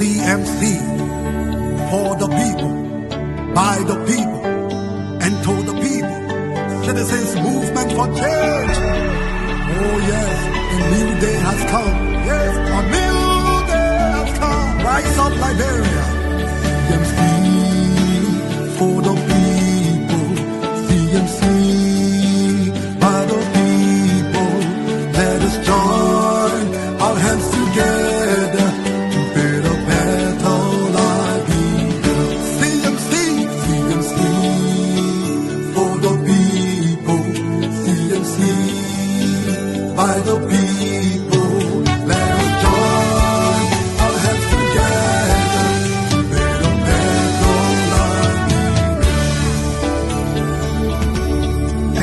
CMC, for the people, by the people, and to the people. Citizens movement for change. Oh yes, a new day has come. Yes, a new day has come. Rise up, Liberia. CMC, for the people. CMC, by the people. Let us join our hands together to build a better life. CMC, CMC, for the people. CMC, by the people. Let us join our hands together to build a better life.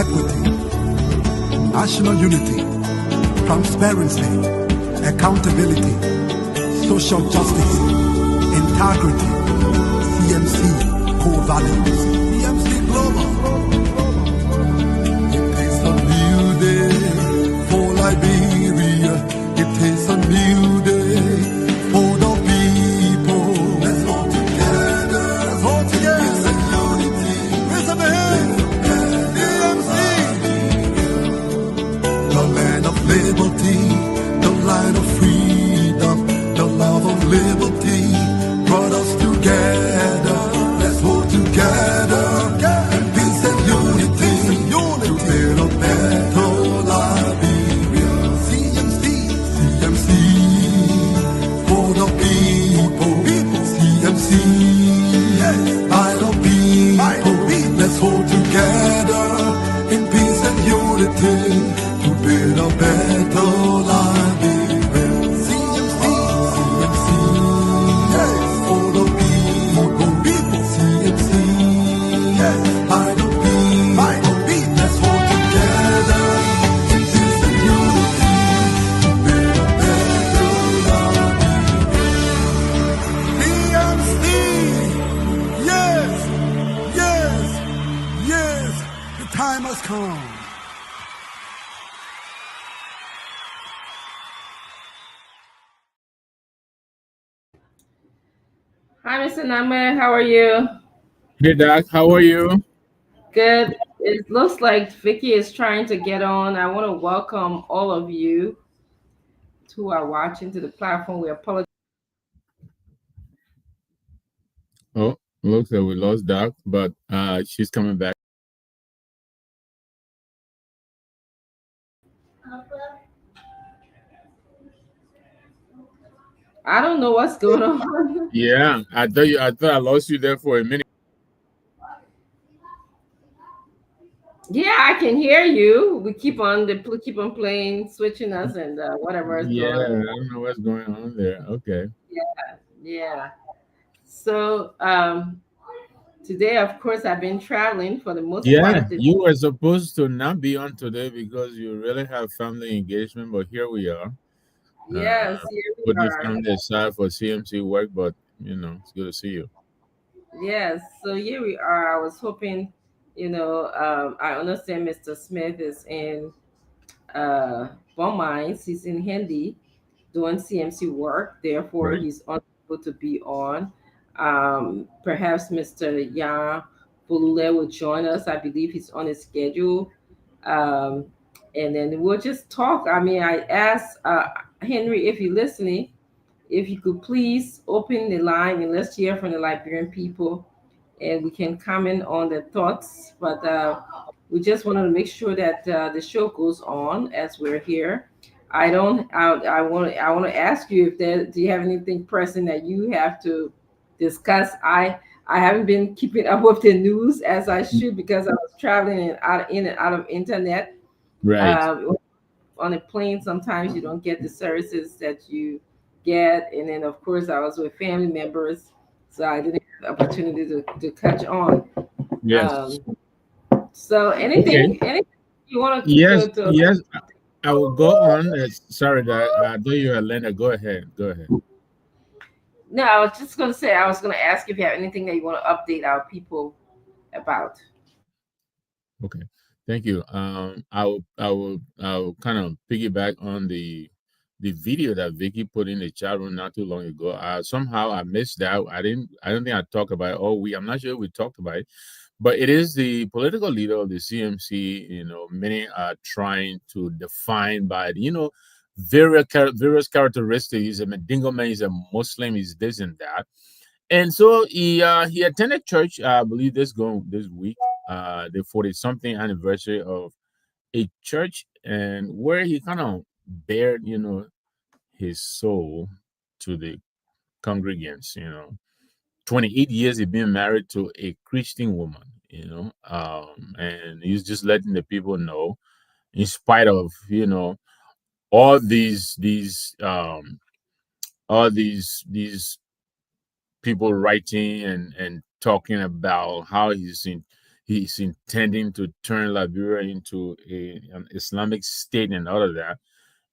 Equity, national unity, transparency, accountability, social justice, integrity, CMC core values, CMC global. It is a new day for Liberia. It is a new day for the people. Let's all together. Let's all together. It's a unity. Raise up a hand. CMC. The land of liberty, the light of freedom, the love of liberty brought us together. Let's hold together in peace and unity to build a better Liberia. CMC, CMC, for the people. CMC, yes, by the people. Let's hold together in peace and unity to build a better Liberia. CMC, CMC, yes, for the people. CMC, yes, by the people. Let's hold together in peace and unity to build a better Liberia. CMC, yes, yes, yes, the time has come. Hi, Mr. Name. How are you? Hey Doc, how are you? Good. It looks like Vicky is trying to get on. I want to welcome all of you who are watching to the platform. We apologize. Oh, looks like we lost Doc, but she's coming back. I don't know what's going on. Yeah, I thought I lost you there for a minute. Yeah, I can hear you. We keep on playing, switching us, and whatever is Yeah, going I on. don't know what's going on there. Okay. Yeah. So today, of course, I've been traveling for the most part Yeah, of the. you were supposed to not be on today because you really have family engagement, but here we are. Yes, here we Putting are. family aside for CMC work, but it's good to see you. Yes, so here we are. I was hoping, I understand Mr. Smith is in Bon Mines. He's in Hindi doing CMC work. Therefore, Right. he's unable to be on. Perhaps Mr. Yan Bulule will join us. I believe he's on his schedule. Um, and then we'll just talk. I mean, I asked Henry if you're listening, if you could please open the line and let's hear from the Liberian people and we can comment on their thoughts. But we just wanted to make sure that the show goes on as we're here. I don't. I want to ask you if there. Do you have anything pressing that you have to discuss? I haven't been keeping up with the news as I should because I was traveling and out in and out of internet. Right. Um, on a plane, sometimes you don't get the services that you get, and then of course I was with family members, so I didn't have the opportunity to catch on. Yes. Um, so Okay. anything you want Yes. to Yes. I will go on. Sorry, that do you, Elena? Go ahead. Go ahead. no, I was just going to say I was going to ask if you have anything that you want to update our people about. Okay, thank you. I will kind of piggyback on the the video that Vicky put in the chat room not too long ago. Somehow I missed that. I don't think I talked about it. I'm not sure we talked about it, but it is the political leader of the CMC. Many are trying to define by various characteristics. He's a Medingo man. He's a Muslim. He's this and that. And so he attended church. I believe this week, the 40 something anniversary of a church, and where he kind of bared his soul to the congregants. 28 years he's been married to a Christian woman. And he's just letting the people know, in spite of all these people writing and talking about how he's intending to turn Liberia into an Islamic state and all of that.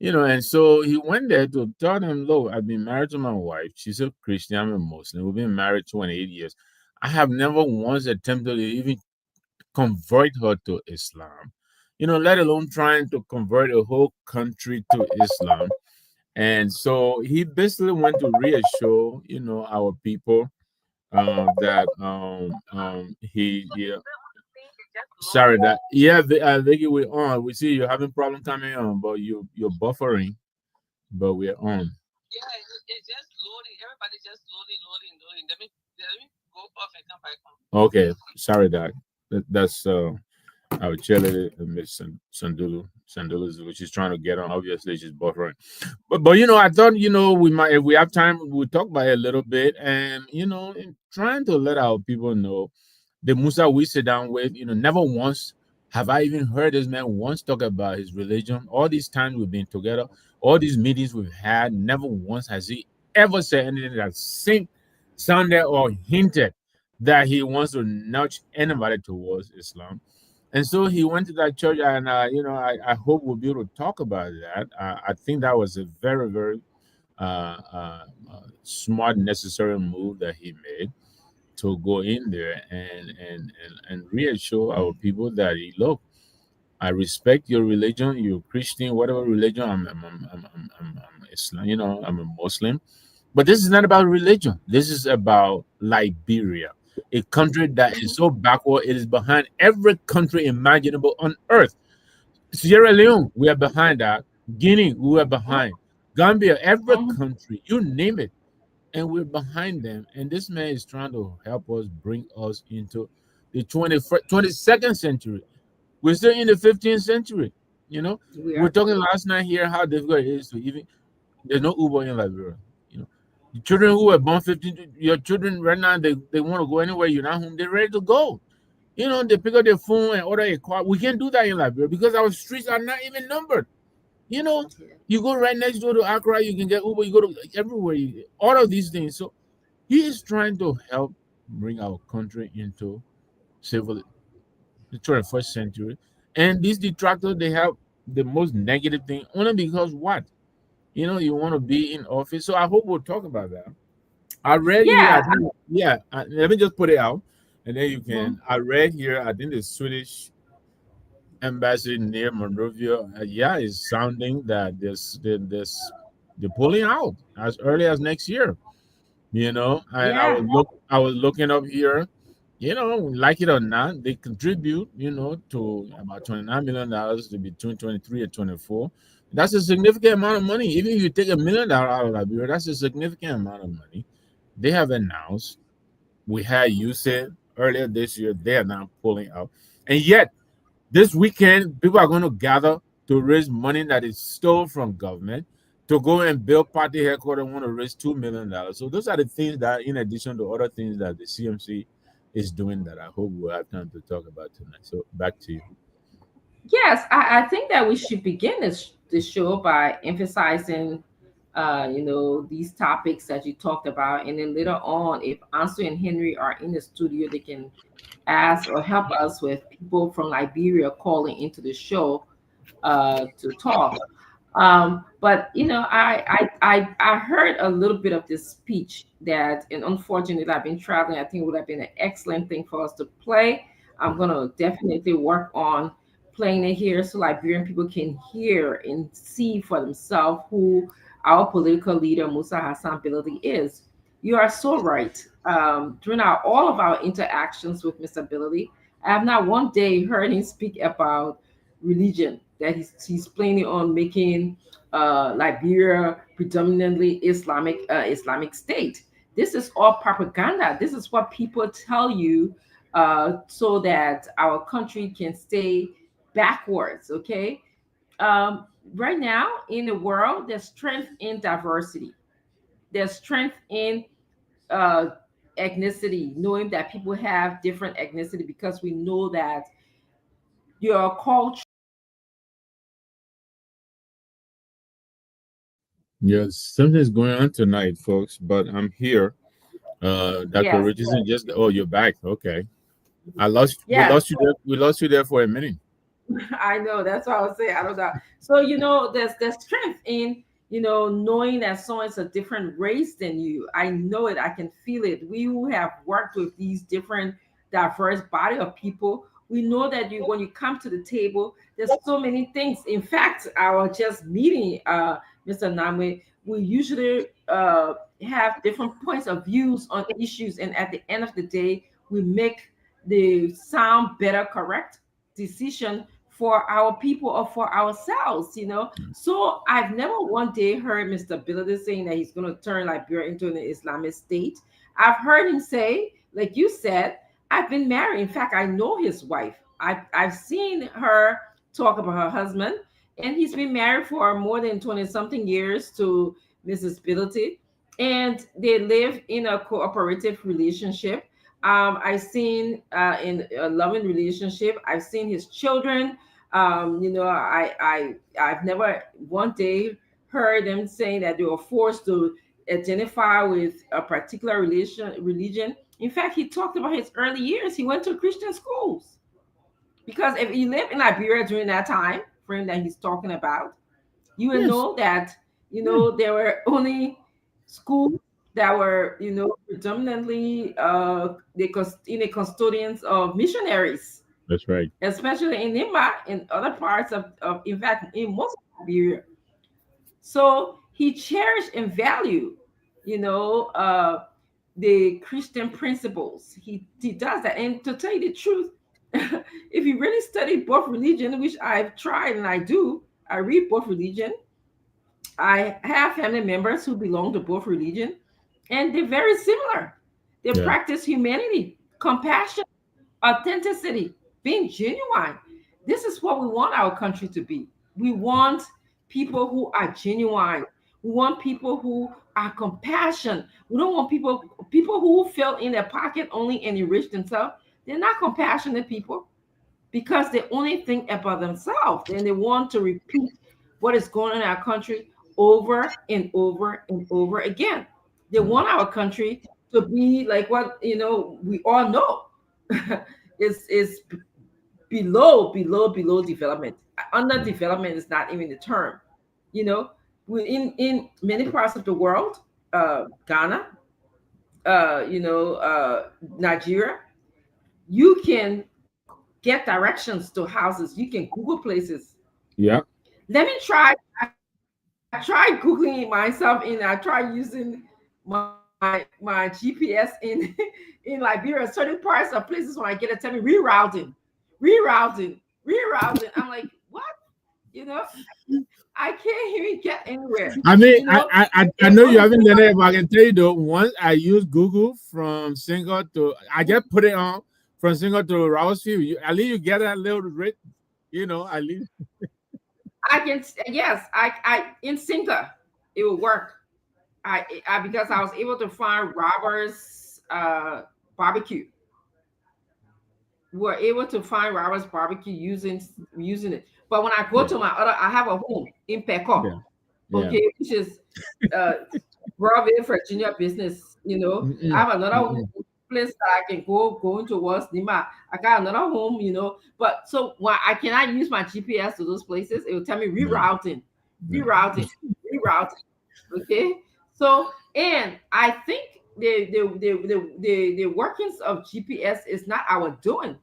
And so he went there to tell them, look, I've been married to my wife. She's a Christian, I'm a Muslim. We've been married 28 years. I have never once attempted to even convert her to Islam, let alone trying to convert a whole country to Islam. And so he basically went to reassure, our people that sorry that Vicky, we're on. We see you're having problem coming on, but you're buffering, but we're on. Yeah, it's just loading. Everybody's just loading. Let me go off and come back on. Okay, sorry that's our cheerleader, Miss Sandulu, which is trying to get on. Obviously, she's buffering. But I thought we might, if we have time, we'll talk about it a little bit, and in trying to let our people know the Musa we sit down with, never once have I even heard this man once talk about his religion. All these times we've been together, all these meetings we've had, never once has he ever said anything that sounded or hinted that he wants to nudge anybody towards Islam. And so he went to that church, and I hope we'll be able to talk about that. I think that was a very, very smart, necessary move that he made to go in there and reassure our people that look, I respect your religion, you're Christian, whatever religion. I'm Islam, I'm a Muslim, but this is not about religion. This is about Liberia, a country that is so backward. It is behind every country imaginable on earth. Sierra Leone, we are behind that. Guinea, we are behind. Gambia, every country, you name it, and we're behind them. And this man is trying to help us, bring us into the 22nd century. We're still in the 15th century. We're talking last night here how difficult it is to even. There's no Uber in Liberia. The children who were born 15, your children right now, they want to go anywhere. You're not home. They're ready to go. They pick up their phone and order a car. We can't do that in Liberia because our streets are not even numbered. You go right next door to Accra, you can get Uber, you go to everywhere, all of these things. So he is trying to help bring our country into the 21st century. And these detractors, they have the most negative thing, only because what? You want to be in office. So I hope we'll talk about that. I read here, let me just put it out, and then you can. I read here, I think the Swedish embassy near Monrovia, is sounding that they're pulling out as early as next year. And I was looking up here. Like it or not, they contribute. To about $29 million to between 23 and 24. That's a significant amount of money. Even if you take $1 million out of Liberia, that's a significant amount of money. They have announced. We had said earlier this year they are now pulling out, and yet this weekend, people are going to gather to raise money that is stolen from government to go and build party headquarters. Want to raise $2 million. So those are the things that, in addition to other things that the CMC is doing, that I hope we'll have time to talk about tonight. So back to you. Yes, I think that we should begin this show by emphasizing, these topics that you talked about, and then later on, if Ansu and Henry are in the studio, they can ask or help us with people from Liberia calling into the show to talk. But I heard a little bit of this speech that, and unfortunately, I've been traveling. I think it would have been an excellent thing for us to play. I'm gonna definitely work on playing it here so Liberian people can hear and see for themselves who our political leader Musa Hassan Biladi is. You are so right. During all of our interactions with Mr. Biladi, I have not one day heard him speak about religion. That he's planning on making Liberia predominantly Islamic State. This is all propaganda. This is what people tell you so that our country can stay backwards. Okay. Right now in the world, there's strength in diversity. There's strength in uh, ethnicity, knowing that people have different ethnicity because we know that your culture. Yes, something's going on tonight, folks, but I'm here. Dr. Yes, Richardson just oh, you're back. Okay. I lost we yes. lost you there. We lost you there for a minute. I know. That's what I was saying. I don't know. So there's strength in knowing that someone's a different race than you. I know it. I can feel it. We who have worked with these different diverse body of people, we know that when you come to the table, there's so many things. In fact, our just meeting, Mr. Namwe, we usually have different points of views on issues, and at the end of the day, we make the sound better, correct decision for our people or for ourselves. So I've never one day heard Mr. Biladi saying that he's going to turn Liberia into an Islamic state. I've heard him say, like you said, I've been married. In fact, I know his wife. I've seen her talk about her husband, and he's been married for more than 20 something years to Mrs. Biladi, and they live in a cooperative relationship. I've seen in a loving relationship. I've seen his children. I've never one day heard them saying that they were forced to identify with a particular religion. In fact, he talked about his early years. He went to Christian schools because if you live in Liberia during that time frame that he's talking about, you will Yes. know that Yeah. there were only schools that were predominantly in the custodians of missionaries, That's right. especially in Nima and other parts of in fact in most of Liberia. So he cherished and valued you know uh the Christian principles. He does that. And to tell you the truth, if you really study both religion, which I've tried and I do, I read both religion. I have family members who belong to both religion, and they're very similar. They Yeah. practice humanity, compassion, authenticity, being genuine. This is what we want our country to be. We want people who are genuine. We want people who are compassionate. We don't want people who fill in their pocket only and enrich themselves. They're not compassionate people because they only think about themselves and they want to repeat what is going on in our country over and over and over again. They want our country to be like what we all know is below development. Under development is not even the term. You know, in many parts of the world, Ghana, Nigeria, you can get directions to houses. You can Google places. Yeah. Let me try. I tried Googling it myself and I tried using my GPS in in Liberia. Certain parts of places when I get it, tell me rerouting. I'm like, what? You know, I can't even get anywhere. I mean, I It's know you only haven't done it, but I can tell you though, once I use Google from single to, I just put it on from single to Rouse View. At least you get that little rate, at least. I can yes, I in Singa it will work. I because I was able to find Robert's barbecue. Were able to find Robert's barbecue using it. But when I go Yeah. to I have a home in Peco, Yeah. Yeah. okay, which is uh Broadway, Virginia business. I Mm-mm. have another home Mm-mm. place that I can go into towards Nima. I got another home, but so when I cannot use my GPS to those places, it will tell me No. rerouting, No. rerouting, rerouting. Okay. So, and I think the workings of GPS is not our doing.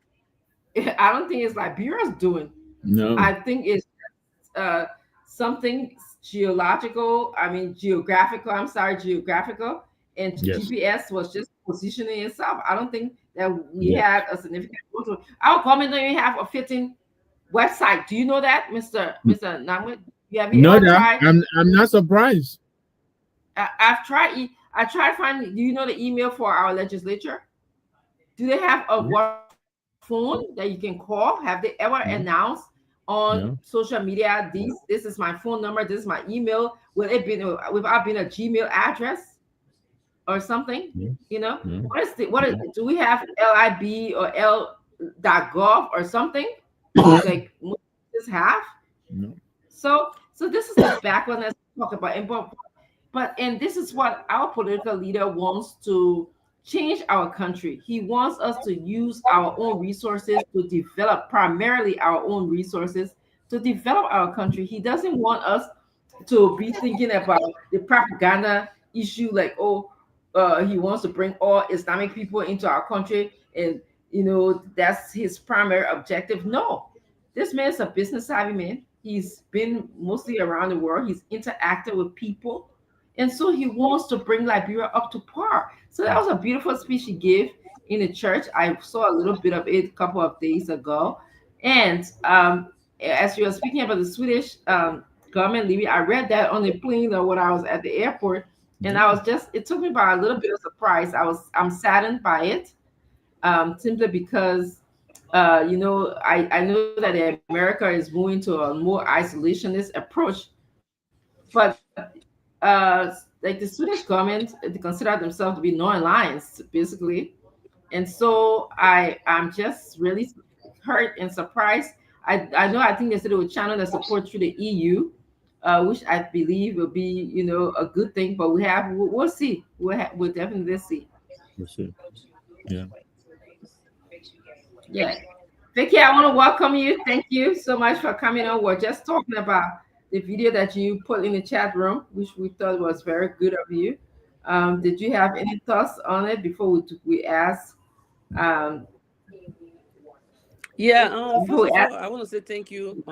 I don't think it's Liberia's doing. No. I think it's uh, something geological. I mean, geographical. I'm sorry, geographical. And Yes. GPS was just positioning itself. I don't think that we Yeah. had a significant role to. Our government don't even have a fitting website. Do you know that, Mister Namwit? Have you No, ever that tried? I'm not surprised. I've tried. I tried finding. Do you know the email for our legislature? Do they have a No, work phone that you can call? Have they ever no, announced on no, social media, this is my phone number, this is my email? Will it be without being a Gmail address or something? no, You know, no, what is no, do we have LIB or L.gov or something like most places have? no. So this is the background let's talk about. And this is what our political leader wants to change our country. He wants us to use our own resources to develop, primarily our own resources to develop our country. He doesn't want us to be thinking about the propaganda issue, like, oh, he wants to bring all Islamic people into our country, and that's his primary objective. No, this man is a business savvy man. He's been mostly around the world. He's interacted with people, and so he wants to bring Liberia up to par. So that was a beautiful speech he gave in the church. I saw a little bit of it a couple of days ago, and as you were speaking about the Swedish government leaving, I read that on the plane or when I was at the airport, and Yeah, it took me by a little bit of surprise. I'm saddened by it, simply because I know that America is moving to a more isolationist approach, but like the Swedish government, they consider themselves to be non-aligned, basically. And so I'm just really hurt and surprised. I think they said they would channel the support through the EU, which I believe will be a good thing. But we'll see. We'll definitely see. for sure. Yeah. Yeah. Vicky, I want to welcome you. Thank you so much for coming on. We're just talking about the video that you put in the chat room, which we thought was very good of you. Did you have any thoughts on it before we ask? Um, Yeah, before first we of ask, all, I want to say thank you.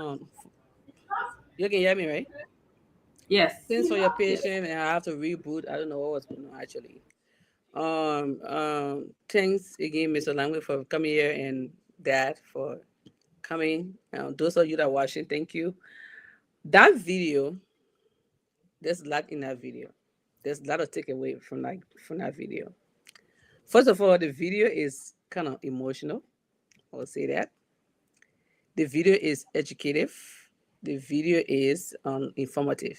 You can hear me, right? yes, Thanks for your yes. patience, and I have to reboot. I don't know what was going on actually. Thanks again, Mr. Langway, for coming here, and Dad for coming. Those of you that are watching, thank you. That video, there's a lot in that video. There's a lot of takeaway from that video. First of all, the video is kind of emotional. I'll say that. The video is educative. The video is informative.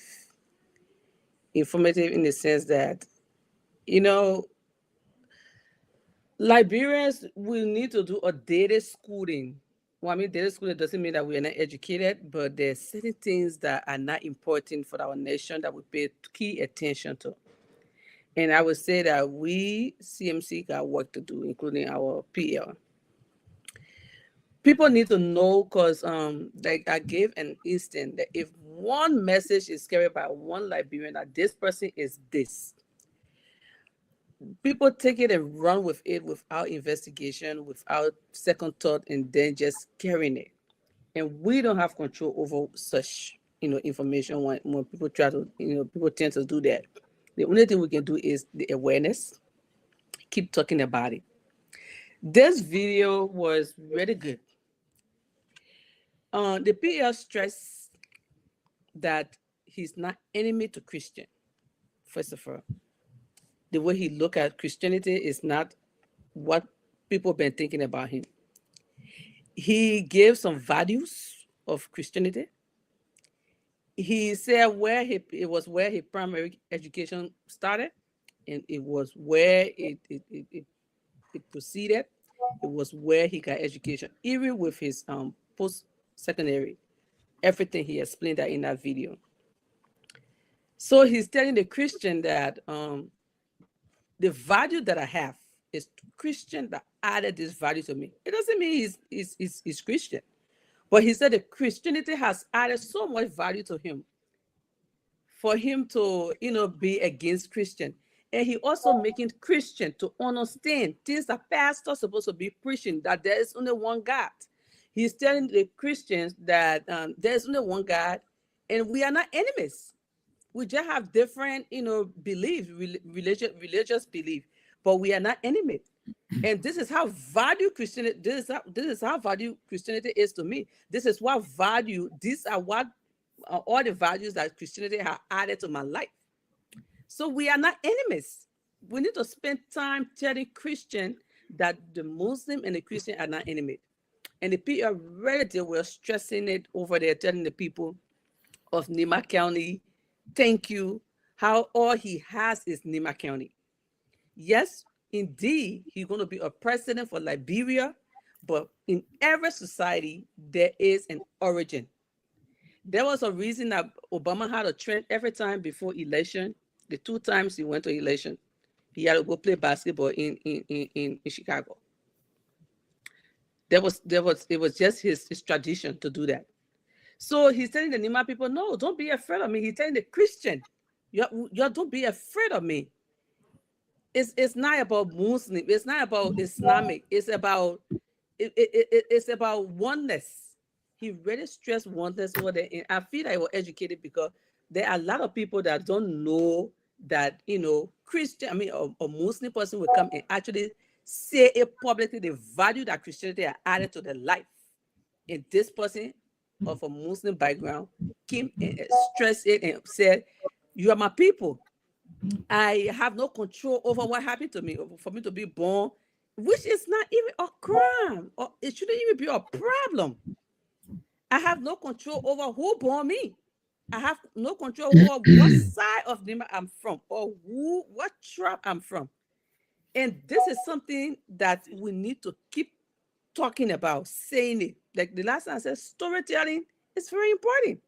Informative in the sense that, you know, Liberians will need to do a data schooling. Well, I mean, data schooling doesn't mean that we are not educated, but there's certain things that are not important for our nation that we pay key attention to. And I would say that we, CMC, got work to do, including our PL. People need to know because like I gave an instant that if one message is carried by one Liberian that this person is this, people take it and run with it without investigation, without second thought, and then just carrying it. And we don't have control over such information when people try to people tend to do that. The only thing we can do is the awareness, keep talking about it. This video was really good. The PL stressed that he's not enemy to Christian. First of all, the way he look at Christianity is not what people been thinking about him. He gave some values of Christianity. He said it was where his primary education started, and it was where it proceeded. It was where he got education, even with his post secondary. Everything he explained that in that video. So he's telling the Christian that the value that I have is Christian that added this value to me. It doesn't mean he's Christian, but he said that Christianity has added so much value to him for him to be against Christian. And he also making Christian to understand things that pastors supposed to be preaching, that there is only one God. He's telling the Christians that there's only one God, and we are not enemies. We just have different, beliefs, religious belief, but we are not enemies. And this is how value Christianity. This is how value Christianity is to me. This is what value. These are what all the values that Christianity has added to my life. So we are not enemies. We need to spend time telling Christian that the Muslim and the Christian are not enemies. And the people relative were stressing it over there, telling the people of Nima County, thank you. How all he has is Nima County. Yes, indeed, he's going to be a president for Liberia, but in every society, there is an origin. There was a reason that Obama had a trend every time before election. The 2 times he went to election, he had to go play basketball in Chicago. It was just his tradition to do that. So he's telling the Nima people, no, don't be afraid of me. He's telling the Christian, you don't be afraid of me. It's not about Muslim. It's not about Islamic. It's about oneness. He really stressed oneness over there. And I feel like I was educated because there are a lot of people that don't know that, Christian, a Muslim person will come and actually say it publicly, the value that Christianity has added to their life. And this person of a Muslim background came and stressed it and said, you are my people. I have no control over what happened to me, for me to be born, which is not even a crime, or it shouldn't even be a problem. I have no control over who born me. I have no control over what side of Nima I'm from, or what tribe I'm from. And this is something that we need to keep talking about, saying it. Like the last time I said, storytelling is very important.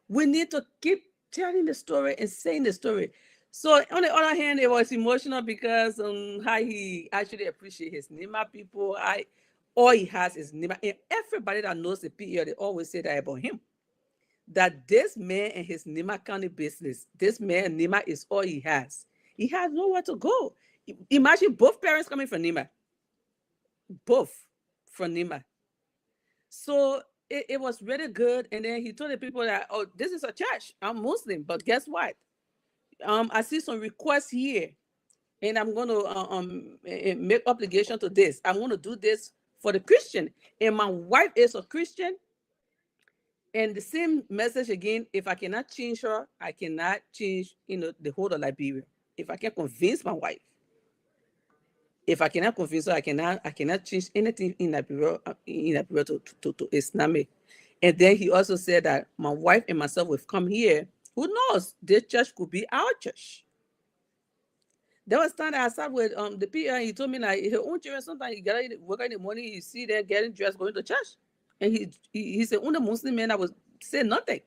We need to keep telling the story and saying the story. So on the other hand, it was emotional because how he actually appreciates his Nima people. All he has is Nima. And everybody that knows the PEO, they always say that about him. That this man and his Nima County business, this man, Nima is all he has. He has nowhere to go. Imagine both parents coming from Nima. Both from Nima. So it was really good. And then he told the people that, oh, this is a church. I'm Muslim. But guess what? I see some requests here. And I'm going to make obligation to this. I'm going to do this for the Christian. And my wife is a Christian. And the same message again, if I cannot change her, I cannot change, the whole of Liberia. If I can convince my wife, if I cannot convince her, I cannot change anything in Liberia to Islamic. And then he also said that my wife and myself will come here. Who knows? This church could be our church. There was time that I sat with the PA, and he told me like his own children, sometimes you get work in the morning, you see them getting dressed, going to church. And he said, only Muslim man, I would say nothing.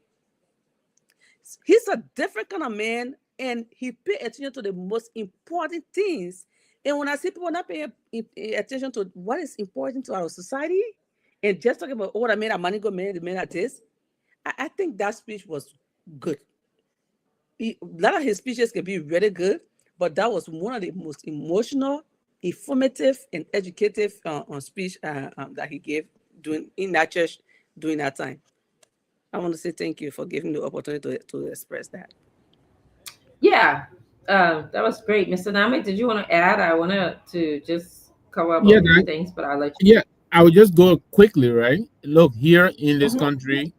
He's a different kind of man, and he paid attention to the most important things. And when I see people not paying attention to what is important to our society, and just talking about, oh, I made a money go, man, the man at this, I think that speech was good. A lot of his speeches can be really good, but that was one of the most emotional, informative, and educative speech that he gave in that church during that time. I want to say thank you for giving the opportunity to express that. Yeah, that was great. Mr. Nami, did you want to add? I wanted to just cover up Yeah, a few things, but I'll let you. yeah. I would just go quickly, right? Look, here in this Mhm. country,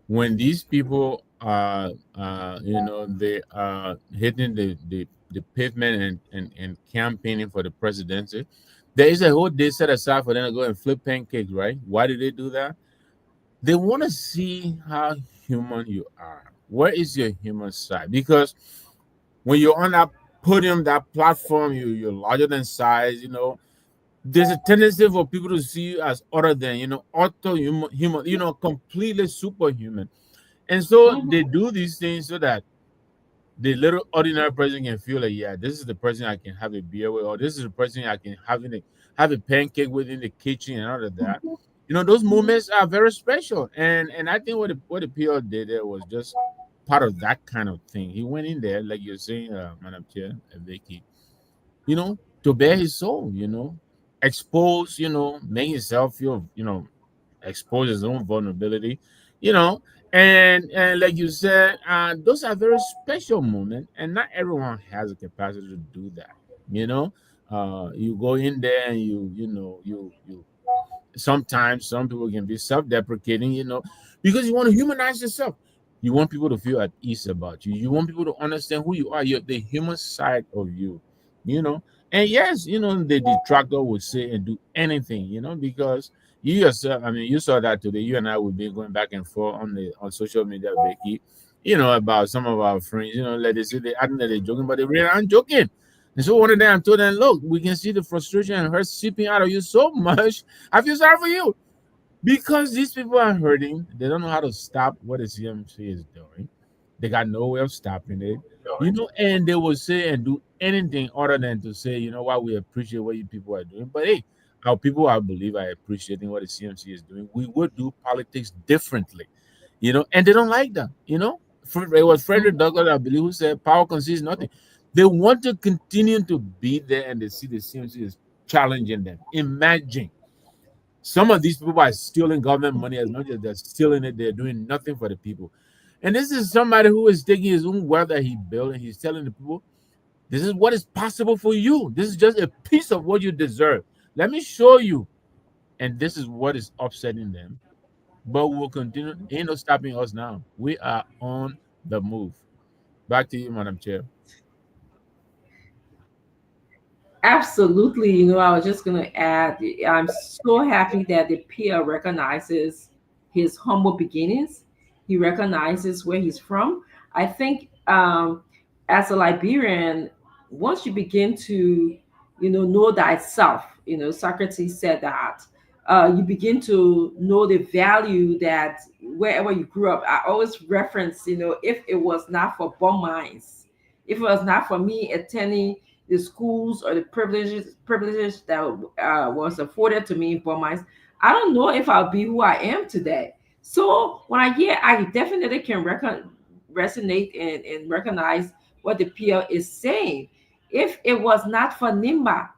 when these people are, they are hitting the pavement and campaigning for the presidency, there is a whole day set aside for them to go and flip pancakes, right? Why do they do that? They want to see how human you are. Where is your human side? Because when you're on that podium, that platform, you're larger than size, there's a tendency for people to see you as other than, auto human, completely superhuman. And so they Mhm. do these things so that the little ordinary person can feel like, yeah, this is the person I can have a beer with, or this is the person I can have a pancake with in the kitchen and all of that. Those Mhm. moments are very special. And I think what the PR did there was just part of that kind of thing. He went in there, like you're saying, Madam Chair, Vicky, to bare his soul. expose, make himself feel, expose his own vulnerability, you know. And like you said, those are very special moments, and not everyone has the capacity to do that. You know, you go in there and you sometimes some people can be self-deprecating, because you want to humanize yourself. You want people to feel at ease about you. You want people to understand who you are. You're the human side of you, you know. And yes, the detractor would say and do anything, because you yourself. I mean, you saw that today. You and I would be going back and forth on social media, Becky. About some of our friends. Like they say, I think that they're joking, but they really aren't joking. And so one of them told them, look, we can see the frustration and hurt seeping out of you so much. I feel sorry for you because these people are hurting. They don't know how to stop what the CMC is doing. They got no way of stopping it. And they will say and do anything other than to say, what, we appreciate what you people are doing. But hey, our people, I believe, are appreciating what the CMC is doing. We would do politics differently, and they don't like that, It was Frederick Douglass, I believe, who said power concedes nothing. They want to continue to be there, and they see the CMC is challenging them. Imagine some of these people are stealing government money. As much as they're stealing it, they're doing nothing for the people. And this is somebody who is taking his own wealth that he built, and he's telling the people, this is what is possible for you. This is just a piece of what you deserve. Let me show you. And this is what is upsetting them. But we'll continue. Ain't no stopping us now. We are on the move. Back to you, Madam Chair. Absolutely. I was just going to add, I'm so happy that the peer recognizes his humble beginnings. He recognizes where he's from. I think as a Liberian, once you begin to, know thyself, Socrates said that, you begin to know the value that wherever you grew up. I always reference, if it was not for bomb mines, if it was not for me attending the schools or the privileges that was afforded to me in Burmese, I don't know if I'll be who I am today. So when I hear, I definitely can resonate and recognize what the PL is saying. If it was not for Nimba,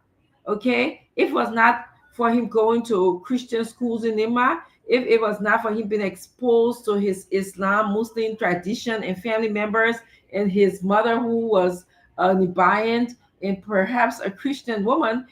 okay, if it was not for him going to Christian schools in Nimba, if it was not for him being exposed to his Islam, Muslim tradition and family members, and his mother who was Nibayan and perhaps a Christian woman,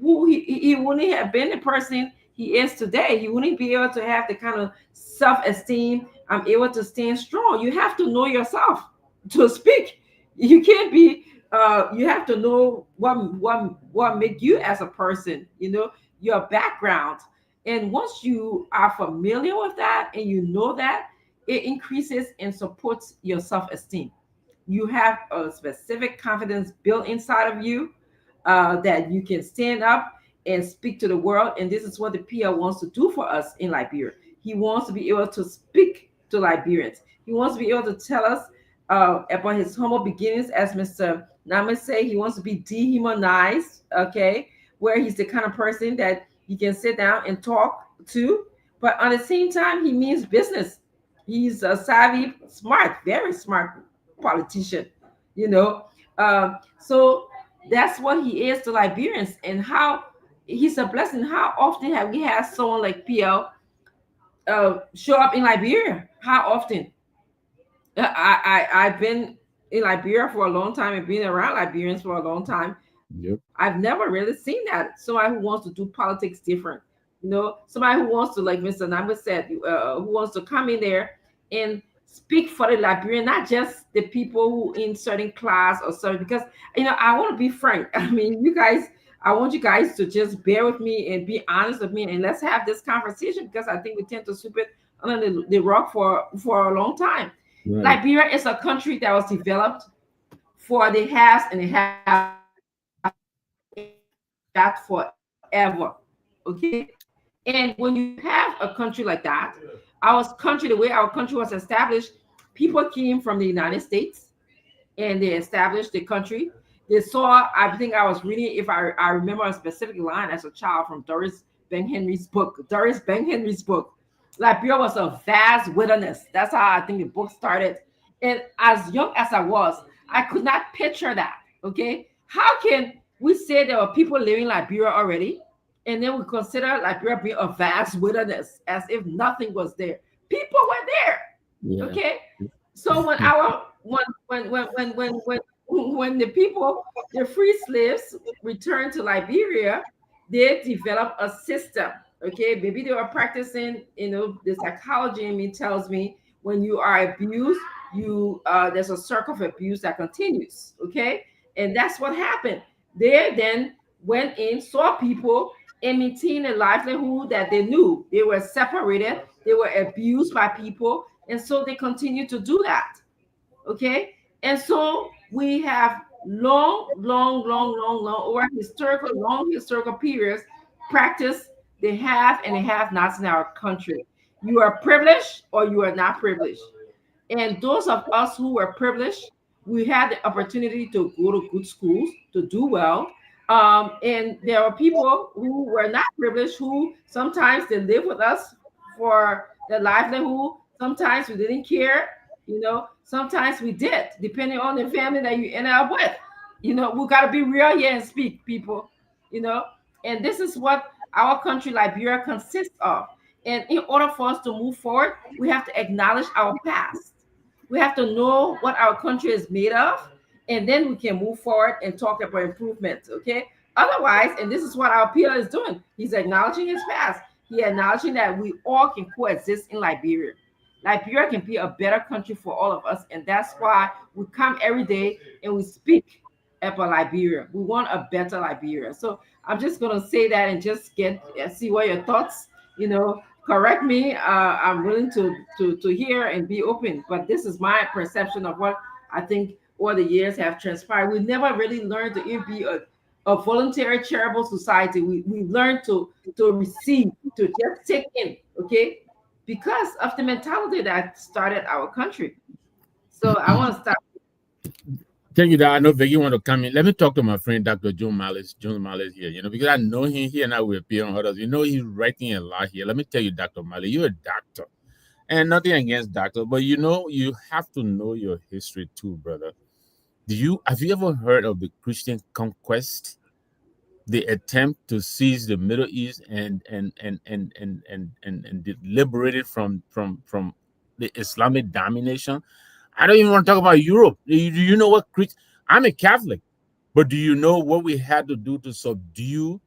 who he wouldn't have been the person he is today. He wouldn't be able to have the kind of self-esteem. I'm able to stand strong. You have to know yourself to speak. You can't be. You have to know what make you as a person. Your background. And once you are familiar with that and you know that, it increases and supports your self-esteem. You have a specific confidence built inside of you, that you can stand up and speak to the world. And this is what the PL wants to do for us in Liberia. He wants to be able to speak to Liberians. He wants to be able to tell us about his humble beginnings, as Mr. Nama say. He wants to be dehumanized, okay, where he's the kind of person that you can sit down and talk to, but at the same time, he means business. He's a savvy, smart, very smart politician, you know. So that's what he is to Liberians, and how he's a blessing. How often have we had someone like PL show up in Liberia? How often? I've been in Liberia for a long time and been around Liberians for a long time. Yep. I've never really seen that. Somebody who wants to do politics different, somebody who wants to, like Mr. Namba said, who wants to come in there and speak for the Liberian, not just the people who in certain class or certain. Because I want to be frank. I mean, you guys, I want you guys to just bear with me and be honest with me, and let's have this conversation, because I think we tend to sweep it under the rug for a long time. Right. Liberia is a country that was developed for the haves and the have-nots, that forever. Okay. And when you have a country like that, the way our country was established, people came from the United States and they established the country. They saw, I think I was reading, if I remember a specific line as a child from Doris Ben Henry's book. Liberia was a vast wilderness. That's how I think the book started. And as young as I was, I could not picture that. Okay. How can we say there were people living in Liberia already? and then we consider Liberia being a vast wilderness as if nothing was there. People were there. Yeah. Okay. So when the people, the free slaves returned to Liberia, they developed a system. Okay, maybe they were practicing, the psychology in me tells me when you are abused, there's a circle of abuse that continues. Okay, and that's what happened. They then went in, saw people imitating a livelihood that they knew. They were separated, they were abused by people, and so they continue to do that. Okay, and so we have over long historical periods practice they have and they have nots in our country. You are privileged or you are not privileged. And those of us who were privileged, we had the opportunity to go to good schools, to do well. And there are people who were not privileged who sometimes they live with us for their livelihood. Sometimes we didn't care, sometimes we did, depending on the family that you end up with. We got to be real here and speak, people, you know. And this is what our country, Liberia, consists of. And in order for us to move forward, we have to acknowledge our past. We have to know what our country is made of, and then we can move forward and talk about improvements. Okay. Otherwise, and this is what our peer is doing, he's acknowledging his past. He acknowledging that we all can coexist in Liberia. Liberia can be a better country for all of us, and that's why we come every day and we speak about Liberia. We want a better Liberia. So I'm just gonna say that and just get see what your thoughts. Correct me. I'm willing to hear and be open, but this is my perception of what I think over the years have transpired. We never really learned to even be a voluntary charitable society. We learned to receive, to just take in, okay, because of the mentality that started our country. So I want to start. Thank you, Doc. I know Vicky want to come in. Let me talk to my friend Dr. John Malice. John Malice here, because I know him here and I will appear on others. He's writing a lot here. Let me tell you, Dr. Malice, you're a doctor. And nothing against doctors, but you have to know your history too, brother. Have you ever heard of the Christian conquest? The attempt to seize the Middle East and liberate it from the Islamic domination. I don't even want to talk about Europe. Do you know what I'm a Catholic, but do you know what we had to do to subdue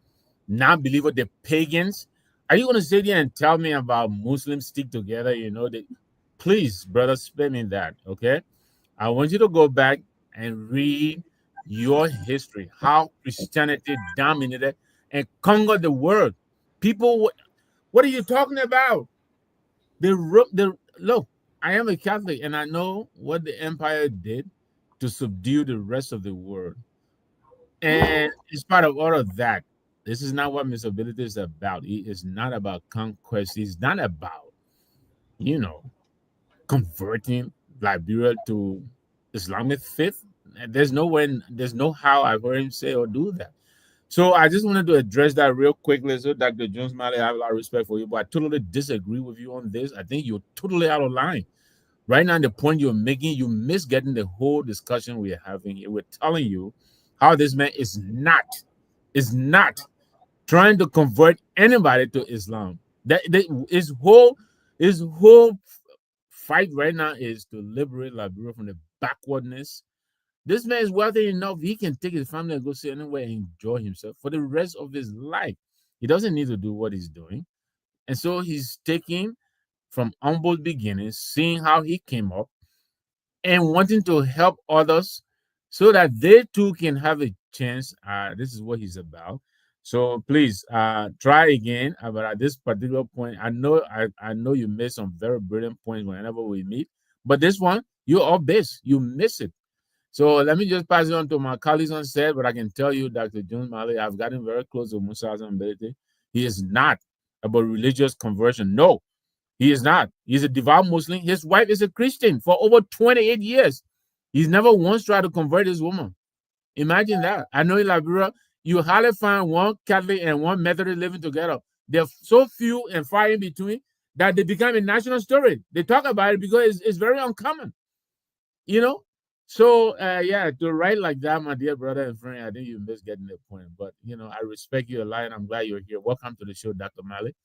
non-believer, the pagans? Are you going to sit there and tell me about Muslims stick together? Please, brother, spare me that, okay? I want you to go back and read your history, how Christianity dominated and conquered the world. People, what are you talking about? Look, I am a Catholic and I know what the empire did to subdue the rest of the world. And in spite of all of that, this is not what Miss Ability is about. It is not about conquest. It's not about, converting Liberia to Islamic faith. There's no how I've heard him say or do that. So I just wanted to address that real quickly. So Dr. Jones Malley, I have a lot of respect for you, but I totally disagree with you on this. I think you're totally out of line. Right now, the point you're making, you miss getting the whole discussion we're having here. We're telling you how this man is not trying to convert anybody to Islam. His whole fight right now is to liberate Liberia from the backwardness. This man is wealthy enough; he can take his family and go sit anywhere and enjoy himself for the rest of his life. He doesn't need to do what he's doing, and so he's taking from humble beginnings, seeing how he came up, and wanting to help others so that they too can have a chance. This is what he's about. So please try again. But at this particular point, I know you made some very brilliant points whenever we meet. But this one, you're off base. You miss it. So let me just pass it on to my colleagues on set. But I can tell you, Dr. Jones Malley, I've gotten very close to Musa Mbete. He is not about religious conversion. No, he is not. He's a devout Muslim. His wife is a Christian for over 28 years. He's never once tried to convert his woman. Imagine that. I know in Liberia, you hardly find one Catholic and one Methodist living together. They're so few and far in between that they become a national story. They talk about it because it's very uncommon. So yeah, to write like that, my dear brother and friend, I think you missed getting the point. But I respect you a lot, and I'm glad you're here. Welcome to the show, Dr. Malik.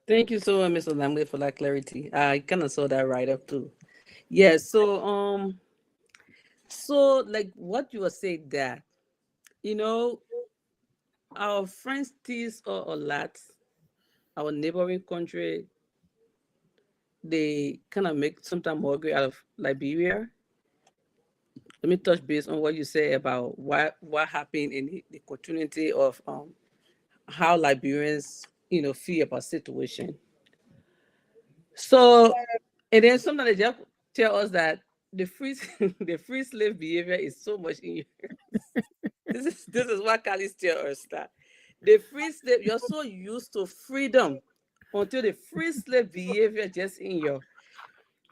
Thank you so much, Mr. Lamley, for that clarity. I kind of saw that right up too. Yeah. So like what you were saying that, you know, our friends tease us a lot. Our neighboring country, they kind of make sometimes mockery out of Liberia. Let me touch base on what you say about what happened in the continuity of how Liberians, feel about situation. So, and then sometimes they just tell us that the free the free slave behavior is so much in you. This is what Kali tell us that the free slave, you're so used to freedom until the free slave behavior just in your.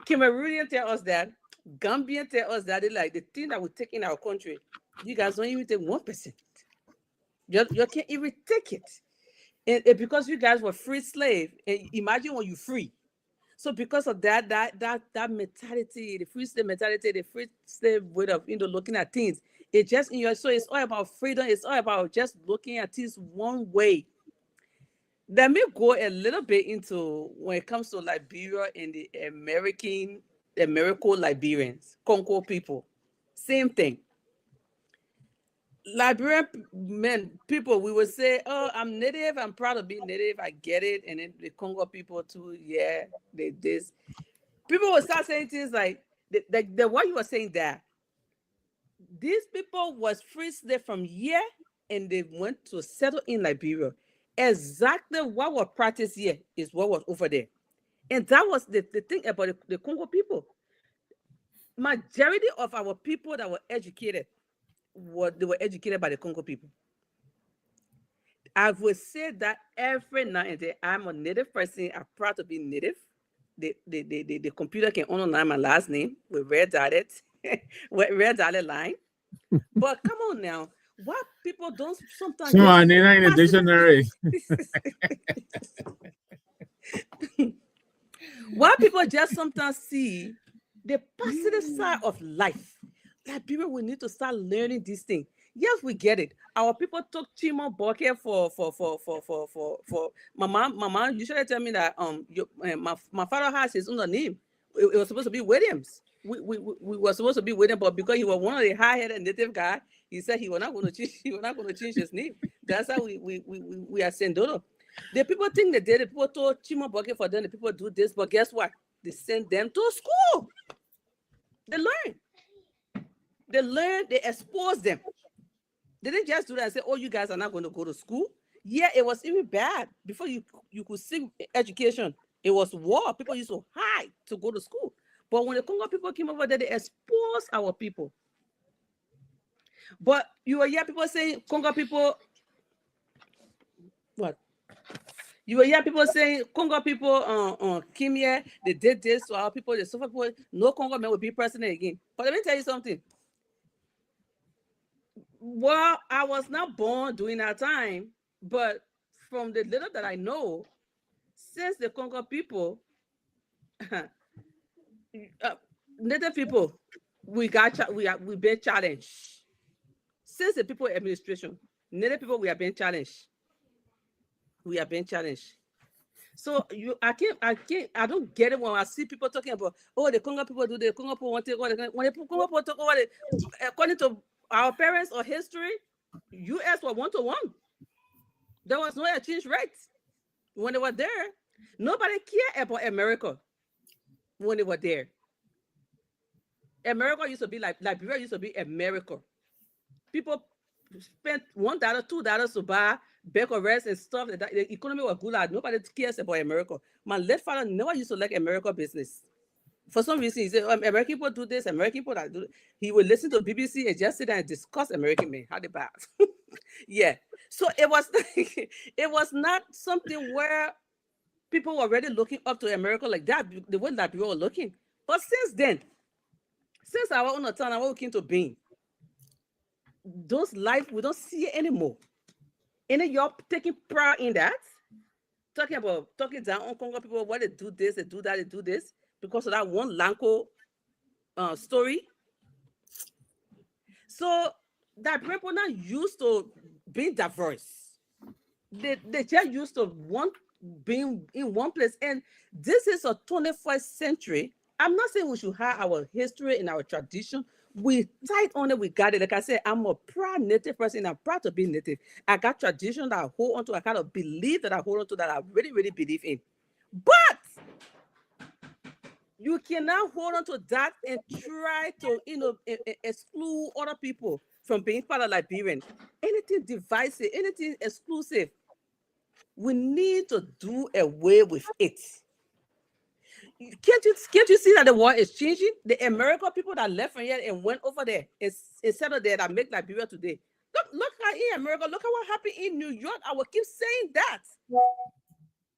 Cameroonian tell us that, Gambian tell us that they like the thing that we take in our country. You guys don't even take 1%. You can't even take it. And because you guys were free slave, and imagine when you free. So because of that mentality, the free slave mentality, the free slave way of looking at things, it just in your, so it's all about freedom. It's all about just looking at things one way. Let me go a little bit into when it comes to Liberia and the American Liberians, Congo people. Same thing. Liberian men, people, we would say, "Oh, I'm native. I'm proud of being native. I get it." And then the Congo people too, yeah, they this. People will start saying things like, what you were saying that these people was free slave from here and they went to settle in Liberia. Exactly what was practiced here is what was over there. And that was the thing about the Congo people. Majority of our people that were educated, they were educated by the Congo people. I would say that every now and then, I'm a native person. I'm proud to be native. The computer can underline my last name with red dotted, with red dotted line. But come on now, what people don't sometimes So just I need in the pass dictionary. why people just sometimes see the positive side of life. Like people will need to start learning these things. Yes, we get it. Our people took Chimo Boke for my mom usually tell me that my father has his own name. It was supposed to be Williams. We were supposed to be William, but because he was one of the high-headed native guy, he said he was not going to change. He was not going to change his name. That's how we are saying Dodo. The people think they did. The people told Chimo Boke for them. The people do this, but guess what? They send them to school. They learn. They learn. They expose them. They didn't just do that and say, "Oh, you guys are not going to go to school." Yeah, it was even bad. Before you could see education, it was war. People used to hide to go to school. But when the Congo people came over there, they exposed our people. But you will hear people saying Congo people, what? You will hear people saying Congo people came here, they did this to our people, they suffer people. No Congo man will be president again. But let me tell you something. Well, I was not born during that time, but from the little that I know, since the Congo people, native people, we been challenged. Since the people administration, native people we are being challenged. We are being challenged. So I don't get it when I see people talking about, oh, the Congo people do the Congo people want to, when the Congo people talk about it, according to our parents or history, US were 1-to-1. There was no exchange rate when they were there. Nobody cared about America when they were there. America used to be like Liberia used to be America. People spent $1, $2 to buy bag of rice and stuff. The economy was good. Nobody cares about America. My late father never used to like America business. For some reason, he said, American people do this, American people that do it. He would listen to BBC and just sit there and discuss American men, how they bad. Yeah. So it was it was not something where people were already looking up to America like that, the way that people were looking. But since then, since our own time, our came to being, those life, we don't see it anymore. And then you're taking pride in that, talking down on Congo people, why they do this, they do that, they do this, because of that one Lanko story. So that people not used to being diverse. They just used to one being in one place. And this is a 21st century. I'm not saying we should have our history and our tradition. We tight on it, we got it. Like I said, I'm a proud native person. I'm proud to be native. I got tradition that I hold on to. I kind of believe that I hold on to that I really, really believe in. But you cannot hold on to that and try to, exclude other people from being part of Liberian. Anything divisive, anything exclusive, we need to do away with it. Can't you see that the world is changing? The American people that left from here and went over there and settled there that make Liberia today. Look how in America, look at what happened in New York. I will keep saying that.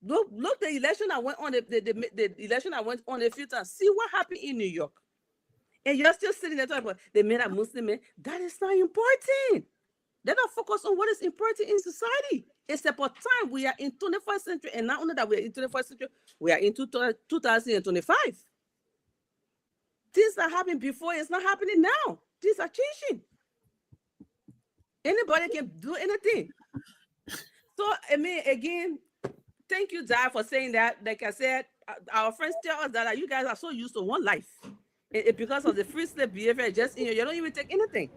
Look, the election I went on, the election I went on a few times. See what happened in New York. And you're still sitting there talking about they made a Muslim man. That is not important. They're not focused on what is important in society. It's about time. We are in 21st century, and not only that we are in 21st century, we are in 2025. Things that happened before is not happening now. Things are changing. Anybody can do anything. So, I mean, again, thank you, Dad, for saying that. Like I said, our friends tell us that you guys are so used to one life. Because of the free slave behavior, just you don't even take anything.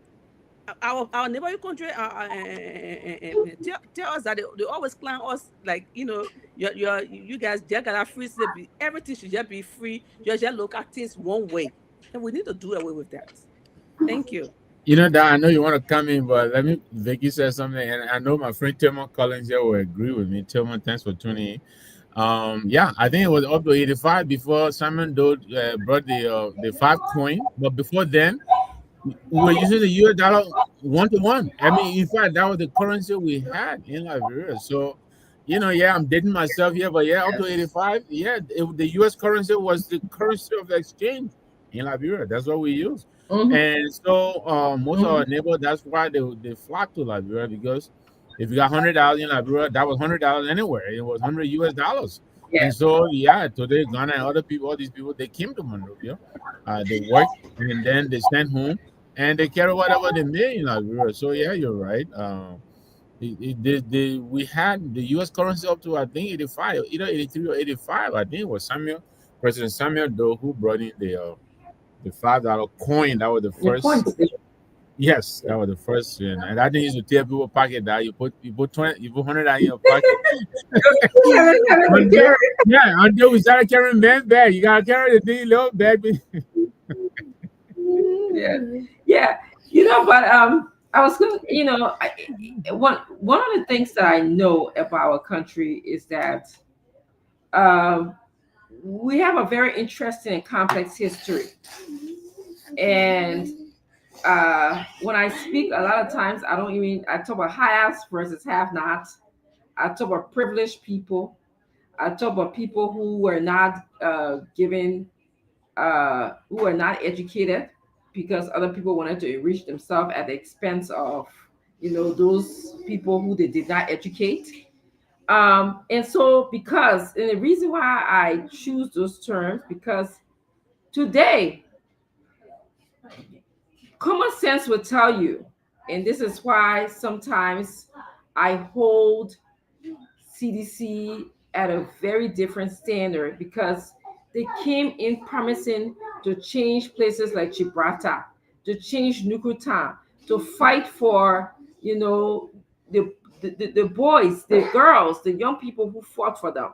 Our neighboring country tell us that they always claim us like you guys just got free slave. Everything should just be free. You just look at things one way, and we need to do away with that. Thank you. You know that I know you want to come in, but let me Vicky said something, and I know my friend Tillman Collins here will agree with me. Tillman, thanks for tuning in. Yeah, I think it was up to 85 before Simon Doe brought the 5 coin, but before then we were using the US dollar 1 to 1. I mean, in fact, that was the currency we had in Liberia. So, yeah, I'm dating myself here, but yeah, up to 85, yeah, the US currency was the currency of the exchange in Liberia. That's what we use. Mhm. And so most of our neighbors, that's why they flock to Liberia, because if you got $100 in Liberia, that was $100 anywhere. It was 100 US dollars. Yeah. And so, yeah, today Ghana and other people, all these people, they came to Monrovia. They work and then they send home and they carry whatever they made in Liberia. So, yeah, you're right. We had the US currency up to, I think, 85, either 83 or 85. I think it was President Samuel Doe who brought in the $5 coin. That was the Your first. point. Yes, that was the first. And I think used to tell people pocket that you put 20, you put $100 in your pocket. Until we started carrying men bag, you gotta carry the thing little bag. Yeah. But I was going. One of the things that I know about our country is that um, we have a very interesting and complex history, and when I speak, a lot of times I talk about haves versus have-nots. I talk about privileged people. I talk about people who were not given, who were not educated because other people wanted to enrich themselves at the expense of, those people who they did not educate. And so, and the reason why I choose those terms, because today common sense will tell you, and this is why sometimes I hold CDC at a very different standard, because they came in promising to change places like Gibraltar, to change Nukutan, to fight for, the boys, the girls, the young people who fought for them.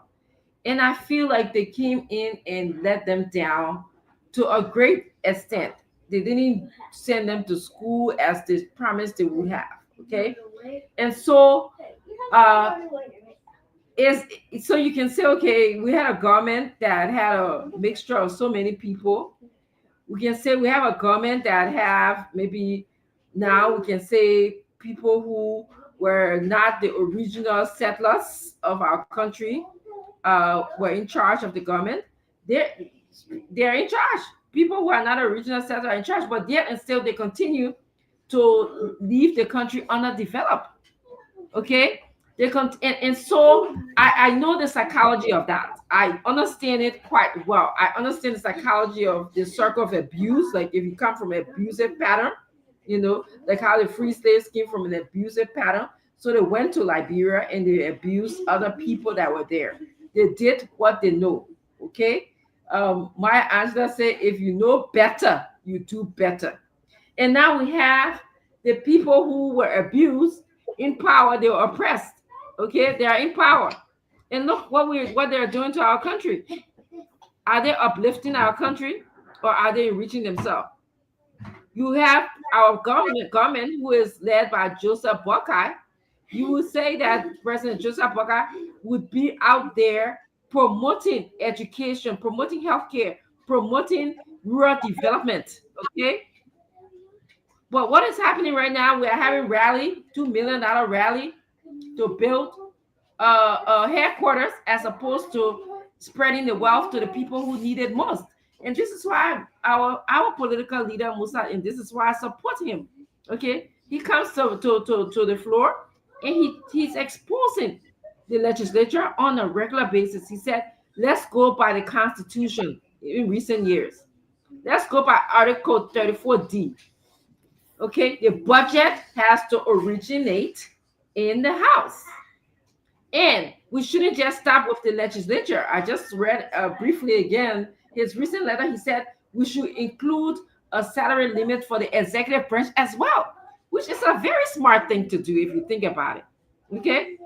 And I feel like they came in and let them down to a great extent. They didn't send them to school as they promised they would have. Okay. And so is so you can say, okay, we had a government that had a mixture of so many people. We can say we have a government that have maybe, now we can say, people who were not the original settlers of our country were in charge of the government. They're they're in charge. People who are not original settlers are in charge, but yet and still they continue to leave the country underdeveloped. Okay, And so I know the psychology of that. I understand it quite well. I understand the psychology of the circle of abuse. Like if you come from an abusive pattern, like how the free slaves came from an abusive pattern. So they went to Liberia and they abused other people that were there. They did what they know. Okay. Maya Angelou said, if you know better, you do better. And now we have the people who were abused in power, they were oppressed. Okay, they are in power. And look what they're doing to our country. Are they uplifting our country or are they enriching themselves? You have our government who is led by Joseph Boakai. You would say that President Joseph Boakai would be out there promoting education, promoting healthcare, promoting rural development. Okay, but what is happening right now? We are having rally, $2 million rally to build headquarters as opposed to spreading the wealth to the people who need it most. And this is why our political leader Musa, and this is why I support him. Okay, he comes to the floor and he's exposing the legislature on a regular basis. He said, "Let's go by the Constitution." In recent years, let's go by Article 34D. Okay, the budget has to originate in the House. And we shouldn't just stop with the legislature. I just read briefly again his recent letter. He said we should include a salary limit for the executive branch as well, which is a very smart thing to do if you think about it. Okay,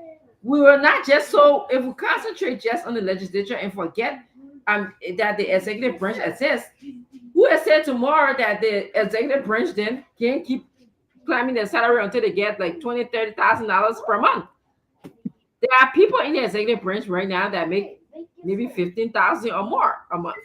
we will not just, so if we concentrate just on the legislature and forget that the executive branch exists, who has said tomorrow that the executive branch then can keep climbing their salary until they get like $20,000-$30,000 per month? There are people in the executive branch right now that make maybe 15,000 or more a month.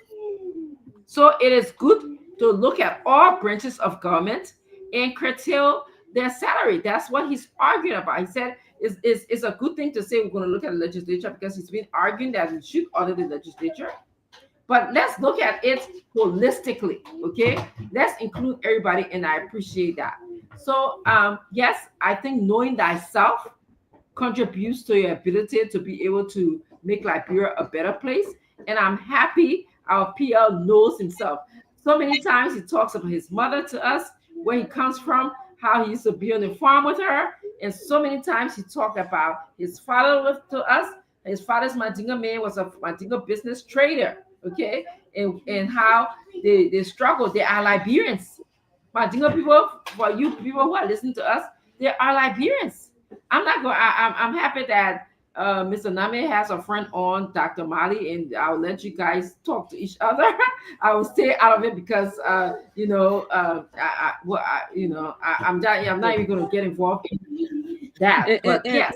So it is good to look at all branches of government and curtail their salary. That's what he's arguing about. He said it's a good thing to say we're going to look at the legislature because he's been arguing that we should audit the legislature. But let's look at it holistically, okay? Let's include everybody, and I appreciate that. So, yes, I think knowing thyself contributes to your ability to be able to make Liberia a better place. And I'm happy our PL knows himself. So many times he talks about his mother to us, where he comes from, how he used to be on the farm with her. And so many times he talked about his father to us. His father's Mandinga man was a Mandinga business trader, okay? And how they struggle. They are Liberians. Mandinga people, for you people who are listening to us, they are Liberians. I'm happy that Mr. Name has a friend on, Dr. Mali, and I'll let you guys talk to each other. I will stay out of it because I'm not even going to get involved in that. But yes.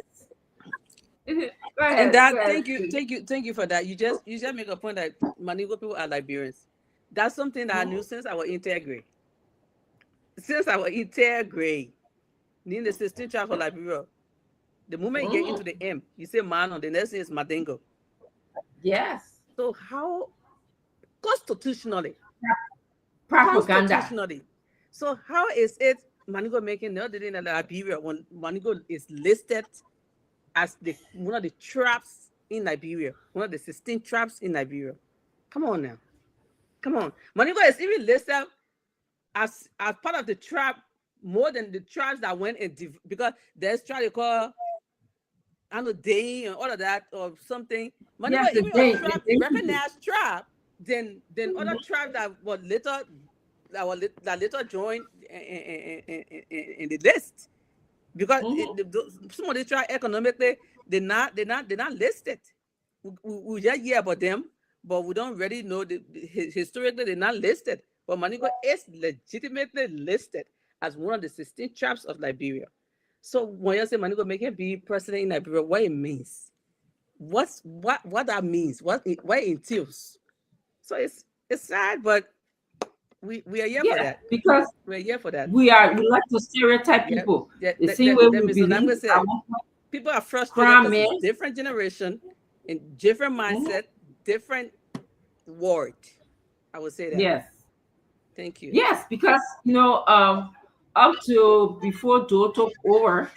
Go ahead, And that, go ahead. thank you for that. You just make a point that Manigo people are Liberians. That's something that I knew since I was intergrade. Since I was intergrade, in the 16th tribe for Liberia, the moment you get into the M, you say man, on the next thing is Madingo. Yes. So how constitutionally? Propaganda. So how is it Manigo making the other day in Liberia when Manigo is listed as one of the tribes in Liberia, one of the 16 tribes in Liberia? Come on now. Come on. Manigo is even listed as part of the tribe more than the tribes that went in, because there's tribe they call, I don't know, Day and all of that or something. Manigo is even a tribe, recognized tribe than other tribes that were later joined in the list, because some of the tribes economically they're not listed. We just hear about them, but we don't really know historically they're not listed. But Manigo is legitimately listed as one of the 16 tribes of Liberia. So when you say Manigo make him be president in Liberia, what it means, what that means, what it entails. So it's sad, but we are here for that. Because we're here for that. We like to stereotype people. The same way we believe. People are frustrated because it's different generation and different mindset, different word. I would say that. Yes. Thank you. Yes, because up to before Doe took over,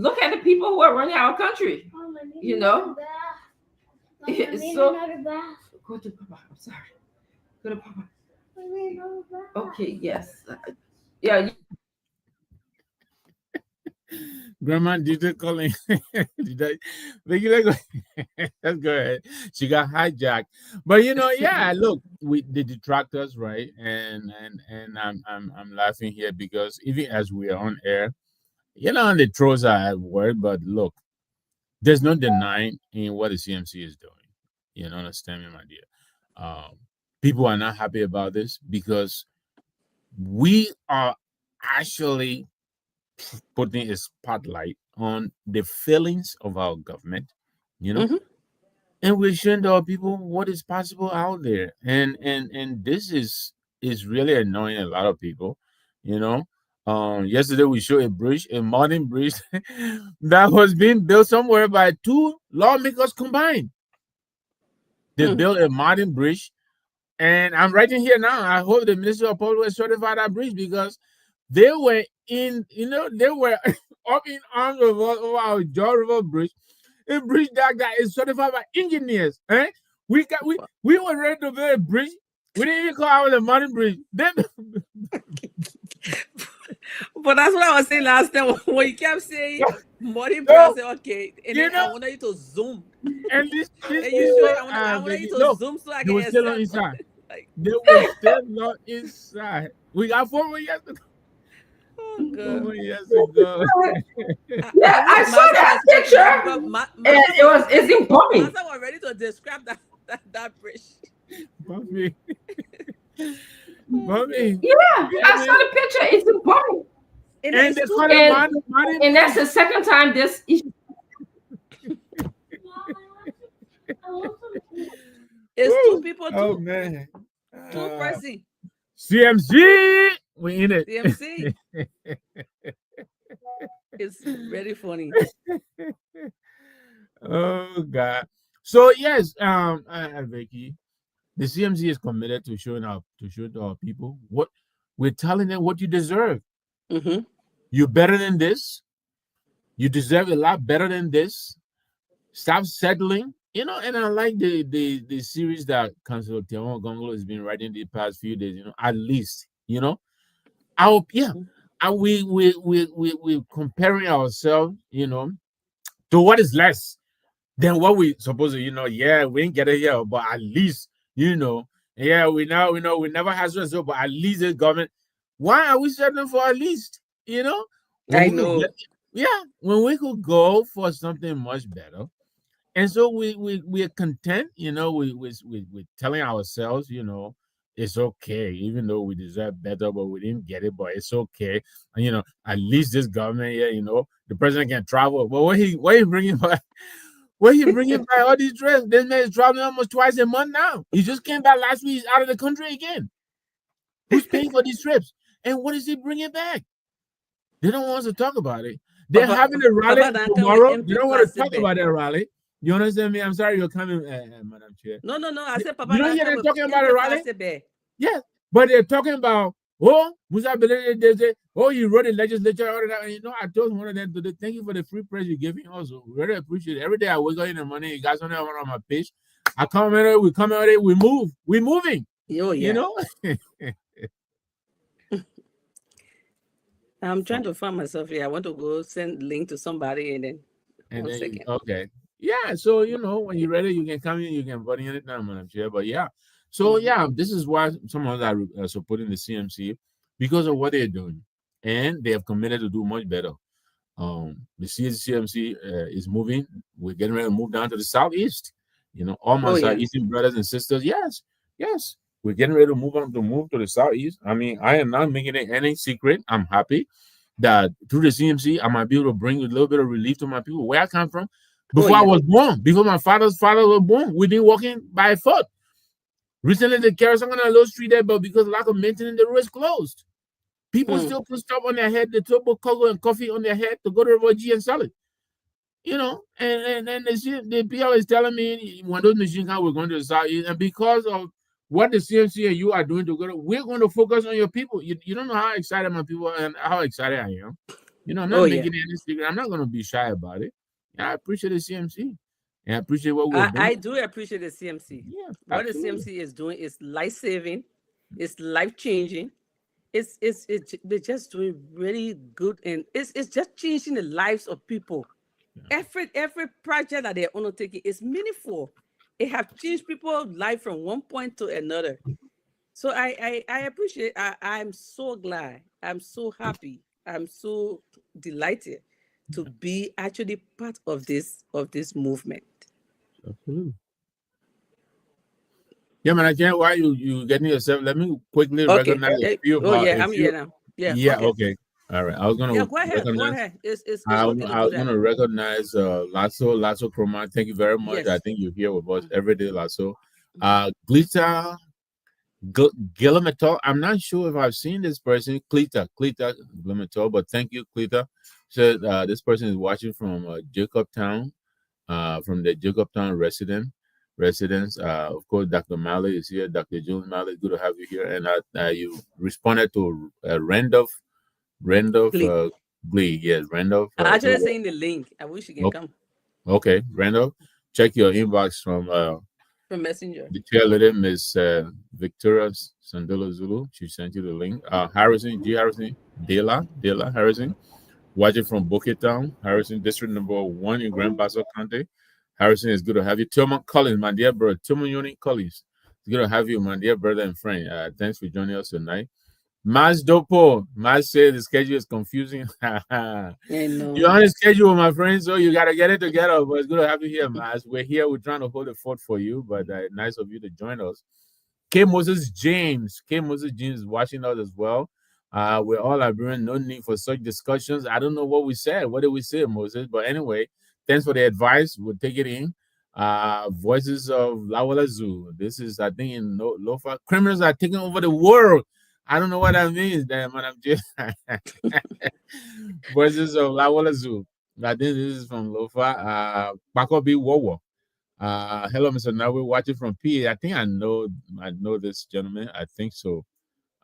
look at the people who are running our country. You know, so go to Papa. I'm sorry. Go to Papa. Okay. Yes. Yeah. Grandma, did you call in? Did I? Let's go ahead. She got hijacked, but yeah. Look, we the detractors, right? And I'm laughing here because even as we are on air, the trolls are at work. But look, there's no denying in what the CMC is doing. You know, understand me, my dear. Um, People are not happy about this because we are actually putting a spotlight on the failings of our government, you know, Mhm. and we're showing to our people what is possible out there. And this is really annoying a lot of people, you know. Yesterday we showed a modern bridge that was being built somewhere by two lawmakers combined. They Hmm. built a modern bridge, and I'm writing here now. I hope the Ministry of Public will certify that bridge because they were they were up in arms over our Jaw River Bridge, a bridge that is certified by engineers. Eh? We were ready to build a bridge. We didn't even call it a modern bridge. Then But that's what I was saying last time when you kept saying Morty Bro. I so said, okay. And you then I know, wanted you to zoom. and these And you showed people I are wanted you making to look. zoom so I They can were still on accept. inside. Like, They were still not inside. We got 4 more years to go. oh 4 God. more years to go. Yeah, I I wish saw Massa that was speaking now picture, because and Massa it was was it's ready. important. Massa was ready to describe that bridge. Buffy. Oh God. Buffy. Yeah, Yeah, I saw man. the picture. It's important, And And it's they two call it people. modern and that's the bridge. second time this issue. It's two Woo. people Oh too. man. Two Uh, person. CMC. We in it. CMC. It's very funny. Oh God. So yes, Vicky, the CMC is committed to show to our people what we're telling them what you deserve. Mm-hmm. You're better than this. You deserve a lot better than this. Stop settling. And I like the series that Councilor Tiawan Gongolo has been writing the past few days. At least, our yeah, and we comparing ourselves, to what is less than what we supposed to. Yeah, we ain't get it here, but at least, yeah, we never had so, but at least the government. Why are we settling for at least? When I we could know. get, yeah, when we could go for something much better. And so we're content, we're telling ourselves, it's okay, even though we deserve better, but we didn't get it, but it's okay. And at least this government here, the president can travel. But what he bringing back? What he bringing back all these trips? This man is traveling almost twice a month now. He just came back last week. He's out of the country again. Who's paying for these trips? And what is he bringing back? They don't want us to talk about it. They're having a rally Papa don't come with tomorrow. They empty don't want to plastic talk bag. about their rally. You understand me? I'm sorry you're coming, Madam Chair. No. I said You Papa don't don't hear come them with talking about empty a rally? plastic bag. Yes, but they're talking about, Musa Belede, they say, you wrote a legislature, all of that. And, I told one of them today, thank you for the free press you're giving also. We really appreciate it. Every day I wake up in the morning, you guys on my page. I come in, we come out there, we move. We're moving. Oh, yeah. You know? I'm trying to find myself here. I want to go send link to somebody and then And one then, second. okay. Yeah, so, when you're ready, you can come in, you can vote in it now, Madam Chair. But yeah, so yeah, this is why some of us are supporting the CMC because of what they're doing. And they have committed to do much better. The CMC is moving. We're getting ready to move down to the southeast. All my southeastern brothers and sisters. Yes. We're getting ready to move to the southeast. I mean, I am not making it any secret. I'm happy that through the CMC, I might be able to bring a little bit of relief to my people where I come from. Before I was born, before my father's father was born, we've been walking by foot. Recently, the Kerosene on a little street there, but because of lack of maintenance, the road is closed. People still put stuff on their head. They still put cocoa and coffee on their head to go to River G and sell it. And the PL is telling me when those machines come, we're going to the southeast. And because of what the CMC and you are doing together, we're going to focus on your people. You don't know how excited my people are and how excited I am. I'm Oh not yeah. making any secret. I'm not going to be shy about it. I appreciate the CMC and I appreciate what we're I doing. do appreciate the CMC. Yeah, What the absolutely. CMC is doing is life saving, it's life changing. It's they're just doing really good, and it's just changing the lives of people. Every project that they're undertaking is meaningful. It have changed people's life from one point to another. So I appreciate. I'm so glad. I'm so happy. I'm so delighted to be actually part of this movement. Absolutely. Yeah, man. I can't. Why you getting yourself? Let me quickly Okay. recognize Oh yeah, a I'm few. here now. Yeah. Yeah. Okay. Okay. All right. I was Yeah. gonna Go ahead. Go recognize. ahead. It's okay to I do was that. gonna recognize Lasso Chroma. Thank you very much. I Yes. think you're here with us every day, Lasso. Glitter Gillimetal. I'm not sure if I've seen this person, Clita Gillimetal, but thank you, Clita. So this person is watching from Jacobtown, from the Jacobtown residence. Of course, Dr. Malley is here. Dr. Julian Malley, good to have you here. And you responded to Randolph Please. Glee. Yes, Randolph. I actually seen the link. I wish you can come Okay, Randolph. Check your inbox from from Messenger. the cheerleader, Miss Victoria Sandula Zulu. She sent you the link. Harrison, G. Harrison, Dela Harrison, watching from Bukit Town, Harrison, District Number 1 in Grand Bassa County. Harrison, it's good to have you. Tillman Collins, my dear brother. Tillman Uni Collins. It's good to have you, my dear brother and friend. Thanks for joining us tonight. Maz Dopo. Maz said the schedule is confusing. I You're know. on a schedule, my friend, so you got to get it together. But it's good to have you here, Maz. We're here. We're trying to hold the fort for you, but nice of you to join us. K. Moses James. K. Moses James is watching us as well. We're all Liberian. No need for such discussions. I don't know what we said. What did we say, Moses? But anyway, thanks for the advice. We'll take it in. Voices of Lawala Zoo. This is, I think, in Lofa. Criminals are taking over the world. I don't know what that means, man. I'm just Voices of Lawala Zoo. I think this is from Lofa. Paco B. Wowo. Hello, Mr. Nawi, watching from PA. I think I know this gentleman. I think so.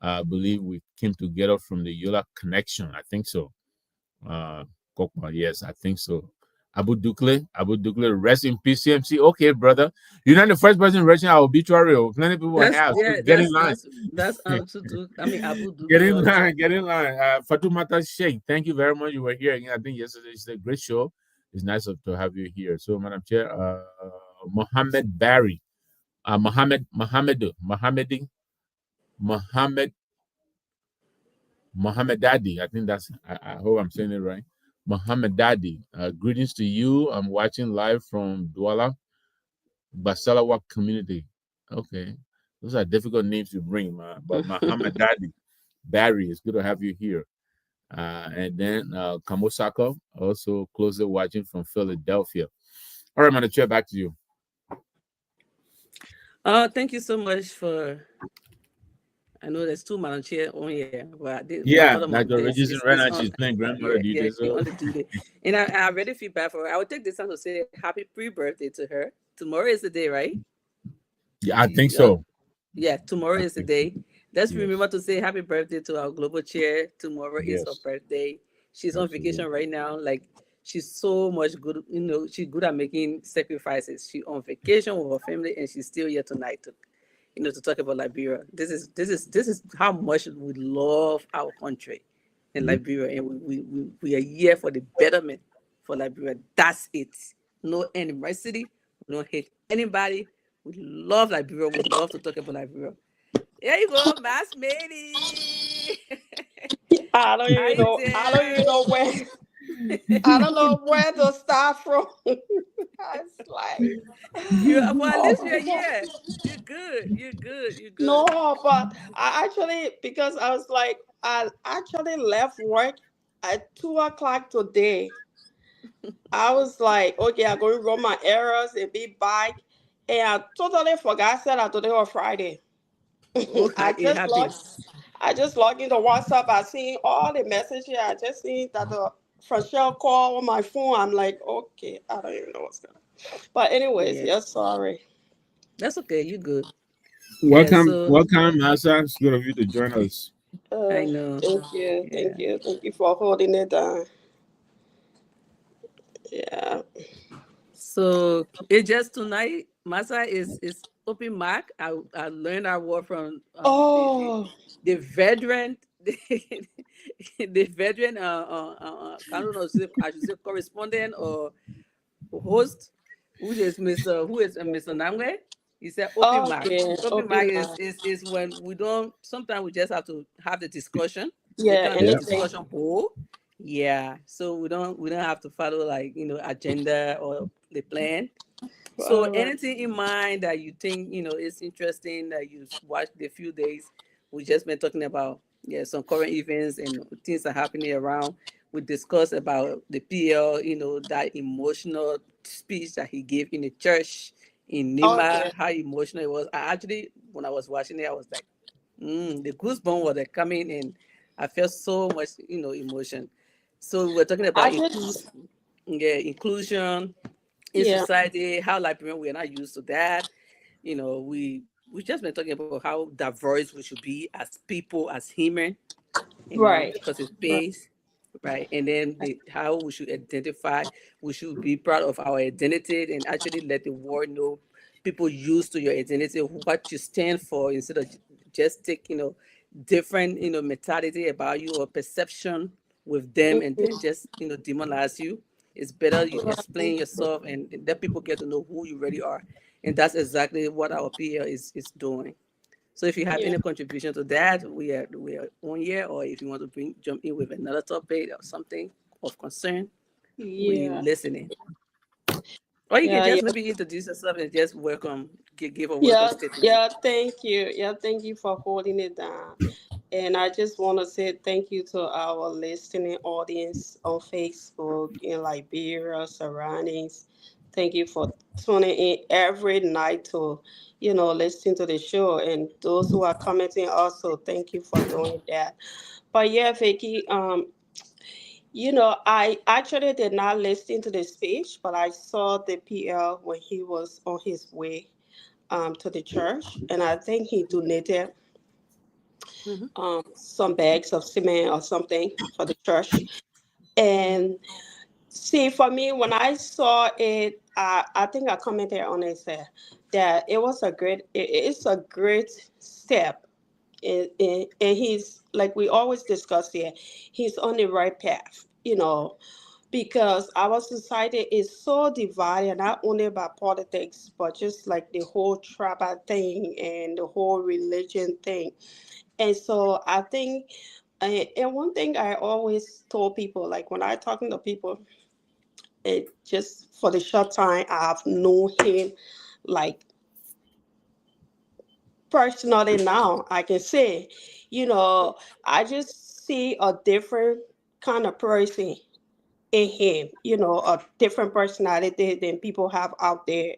I believe we came together from the Yola connection. I think so. Kokma, yes, I think so. Abu Dukle, rest in peace, CMC. Okay, brother. You're not the first person writing our obituary. Oh. Plenty of people That's have. So yeah. get in line. That's Antutu. I mean Abu Get Dukle in all the line. time. Get in line. Fatumata Sheikh, thank you very much. You were here again. I think yesterday is a great show. It's nice to have you here. So, Madam Chair, Mohammed Barry, Mohammed Mohammed Daddy. I think I hope I'm saying it right. Mohammed Daddy. Greetings to you. I'm watching live from Douala, Basalawak community. Okay. Those are difficult names to bring, man. But Mohammed Daddy, Barry, it's good to have you here. And then Kamosaka, also closely watching from Philadelphia. All right, Madam Chair, back to you. Thank you so much for. I know there's two man chair on here, but my Yeah, other mom Dr. Richardson, right is now on. she's playing grandmother Yeah, duty. yeah, she So on the duty, and I really feel bad for her. I would take this time to say happy pre-birthday to her. Tomorrow is the day, right? yeah, I think Uh, so. yeah, tomorrow I is the think so. day. Let's Yes. remember to say happy birthday to our global chair. Tomorrow is her Yes. birthday. She's on Absolutely. vacation right now. Like she's so much good, she's good at making sacrifices. She's on vacation with her family and she's still here tonight to to talk about Liberia. This is how much we love our country in Mhm. Liberia, and we are here for the betterment for Liberia. That's it. No animosity. We don't hate anybody. We love Liberia. We love to talk about Liberia. There you go, Mass Matey. How you I don't there? even know where. I don't know where to start from. It's like, You well, at oh least you're my god. here. You're good. You're good. You're No, good. but I actually, because I was like, I actually left work at 2 o'clock today. I was like, okay, I'm going to run my errands and be back. And I totally forgot, said that today was Friday. Oh, I it just logged happens. I just logged into WhatsApp. I seen all the messages. I just seen that the Frachelle call on my phone. I'm like, okay, I don't even know what's going on. But anyways, Yeah, yes, sorry. that's okay. You're good. Yeah. Welcome, So welcome, Massa. It's good of you to join us. Uh, I know. thank Yeah. you, thank you for holding it down. Yeah. So it's just tonight. Masa is open mic. I learned our word from Oh, the veteran the veteran I don't know, I should say correspondent or host, which is Mr. Namwe. He said open mic. okay, Open mic open is, mind. is when we don't, sometimes we just have to have the discussion. They Yeah, kind of Yeah. make anything. discussion bold. Yeah. So we don't have to follow like, agenda or the plan. So Right, right. anything in mind that you think, is interesting that you've watched the few days, we just been talking about, yeah, some current events and things that are happening around. We discussed about the PL, that emotional speech that he gave in the church in Okay. Nima, how emotional it was. I actually, when I was watching it, I was like, the goosebumps were like coming and I felt so much, emotion. So we're talking I about just, inclusion in yeah, society, how Liberian we are not used to that. We just been talking about how diverse we should be as people, as human, right, because it's right. based, right? And then how we should identify, we should be proud of our identity and actually let the world know, people used to your identity, what you stand for, instead of just take, different, mentality about you or perception with them and then Mhm. just, demonize you. It's better you explain yourself and let people get to know who you really are. And that's exactly what our PL is doing. So if you have Yeah, any contribution to that, we are on here, or if you want to jump in with another topic or something of concern, we yeah, listening. Or you can yeah, just yeah. maybe introduce yourself and just welcome, give a welcome Yeah, statement. yeah, thank you. Yeah, thank you for holding it down. And I just want to say thank you to our listening audience on Facebook in Liberia surroundings. Thank you for tuning in every night to, listen to the show. And those who are commenting also, thank you for doing that. But yeah, Vicky, I actually did not listen to the speech, but I saw the PL when he was on his way to the church, and I think he donated Hmm. some bags of cement or something for the church. And see, for me, when I saw it, I think I commented on it, said that it was it's a great step. And he's, like we always discuss here, he's on the right path, because our society is so divided, not only by politics, but just like the whole tribal thing and the whole religion thing. And so I think, and one thing I always told people, like when I talking to people, it just for the short time I've known him, like personally now, I can say, you know, I just see a different kind of person in him, a different personality than people have out there,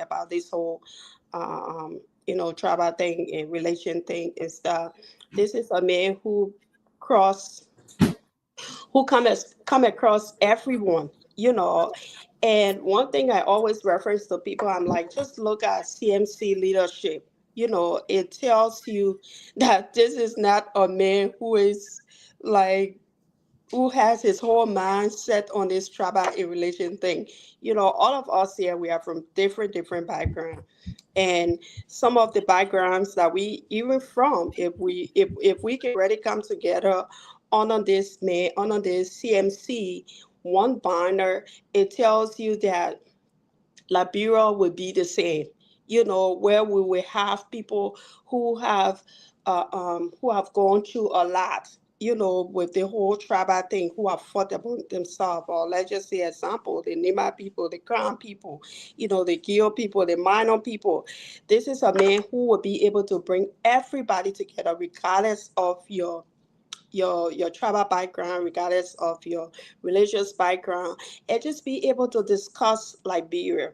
about this whole, tribal thing and religion thing and stuff. This is a man cross, come across everyone, And one thing I always reference to people, I'm like, just look at CMC leadership. It tells you that this is not a man like who has his whole mind set on this tribal and religion thing. All of us here, we are from different backgrounds. And some of the backgrounds that we even from, if we can really come together on this man, on this CMC, one banner, it tells you that Liberia will be the same, where we will have people who have gone through a lot, with the whole tribal thing, who have fought among themselves. Or let's just say example, the Nima people, the Crown people, the Geo people, the Minor people. This is a man who will be able to bring everybody together, regardless of your tribal background, regardless of your religious background, and just be able to discuss Liberia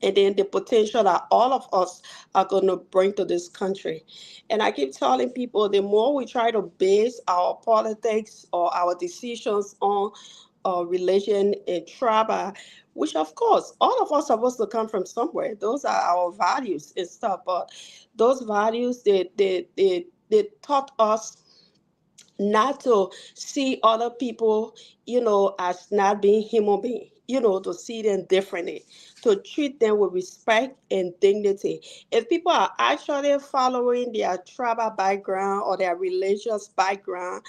and then the potential that all of us are going to bring to this country. And I keep telling people, the more we try to base our politics or our decisions on religion and tribal, which of course all of us are supposed to come from somewhere. Those are our values and stuff. But those values, they taught us not to see other people, as not being human being, to see them differently, to treat them with respect and dignity. If people are actually following their tribal background or their religious background,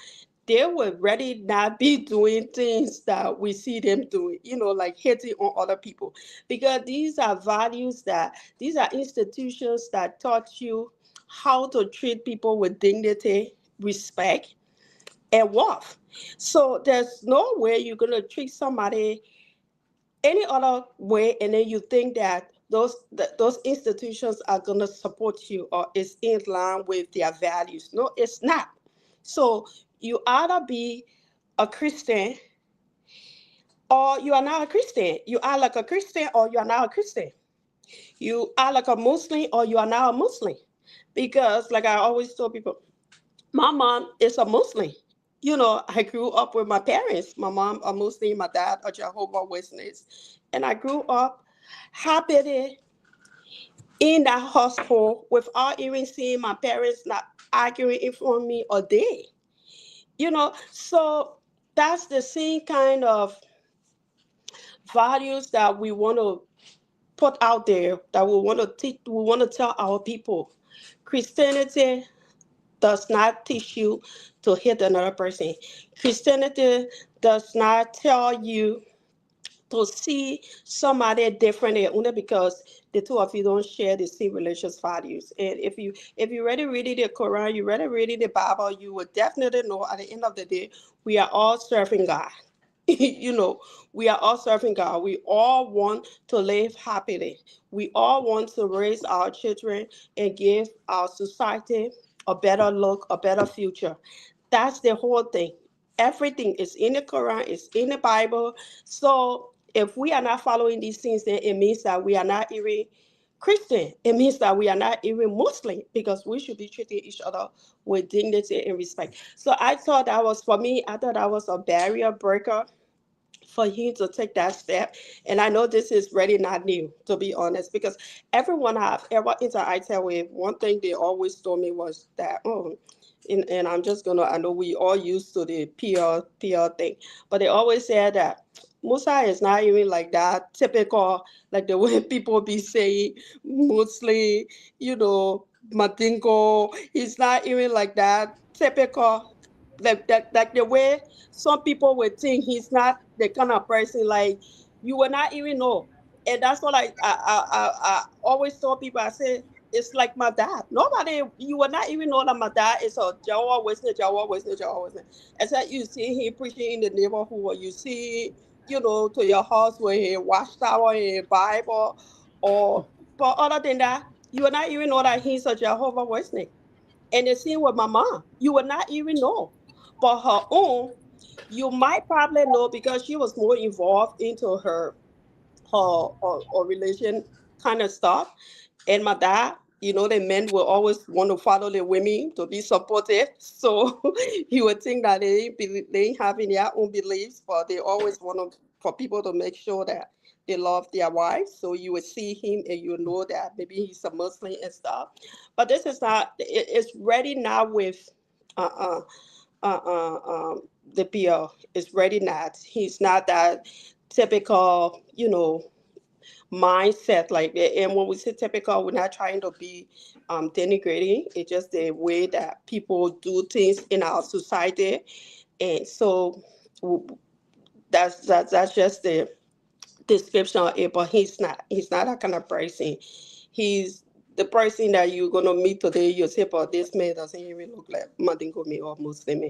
they would really not be doing things that we see them doing, like hating on other people. Because these are institutions that taught you how to treat people with dignity, respect, and worth. So there's no way you're gonna treat somebody any other way, and then you think that those institutions are gonna support you or is in line with their values. No, it's not. So you either be a Christian or you are not a Christian. You are like a Christian or you are not a Christian. You are like a Muslim or you are not a Muslim. Because like I always tell people, my mom is a Muslim. I grew up with my parents. My mom a Muslim, my dad a Jehovah Witness. And I grew up happily in that household without even seeing my parents not arguing in front of me a day. So that's the same kind of values that we want to put out there, that we want to teach, we want to tell our people. Christianity does not teach you to hit another person. Christianity does not tell you to see somebody differently only because the two of you don't share the same religious values. And if you already reading the Quran, you already reading the Bible, you will definitely know at the end of the day, we are all serving God. We are all serving God. We all want to live happily. We all want to raise our children and give our society a better look, a better future. That's the whole thing. Everything is in the Quran, it's in the Bible. So if we are not following these things, then it means that we are not even Christian. It means that we are not even Muslim, because we should be treating each other with dignity and respect. So I thought that was, for me, I thought that was a barrier breaker for him to take that step. And I know this is really not new, to be honest, because everyone I've ever interacted with, one thing they always told me was that, and I'm just gonna, I know we all used to the PR thing, but they always said that Musa is not even like that typical, like the way people be saying Muslim, Madingo. He's not even like that typical, like the way some people would think he's not the kind of person, like you will not even know. And that's what I always tell people. I say it's like my dad. Nobody, you will not even know that my dad is a Jehovah Witness, Jehovah Witness, Jehovah Witness. Except you see him preaching in the neighborhood, or you see, to your house with a watchtower and a Bible, or but other than that, you will not even know that he's a Jehovah Witness. And the same with my mom. You would not even know. But her own, you might probably know because she was more involved into her religion kind of stuff. And my dad, the men will always want to follow the women to be supportive. So you would think that they ain't having their own beliefs, but they always want to, for people to make sure that they love their wives. So you would see him and you know that maybe he's a Muslim and stuff. But this is not, it's ready now with uh, uh, uh, the PL. It's ready not. He's not that typical, mindset like that. And when we say typical, we're not trying to be denigrating. It's just the way that people do things in our society. And so that's just the description of it. But he's not that kind of person. He's the person that you're gonna meet today. You say, but this man doesn't even look like Madingo or Muslim.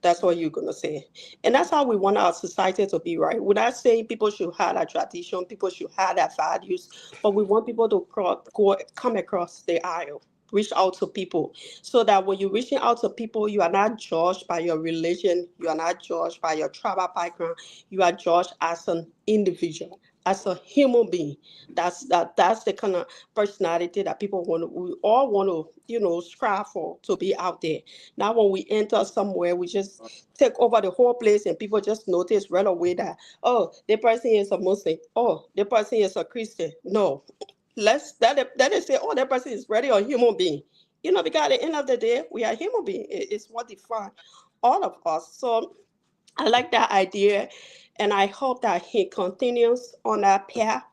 That's what you're gonna say. And that's how we want our society to be, right? We're not saying people should have that tradition, people should have that values, but we want people to come across the aisle, reach out to people. So that when you're reaching out to people, you are not judged by your religion, you are not judged by your tribal background, you are judged as an individual, as a human being. That's the kind of personality that we all want to, strive for, to be out there. Now, when we enter somewhere, we just take over the whole place, and people just notice right away that, oh, the person is a Muslim. Oh, the person is a Christian. No, let us say, oh, that person is really a human being. Because at the end of the day, we are human beings. It's what defines all of us. So I like that idea, and I hope that he continues on that path.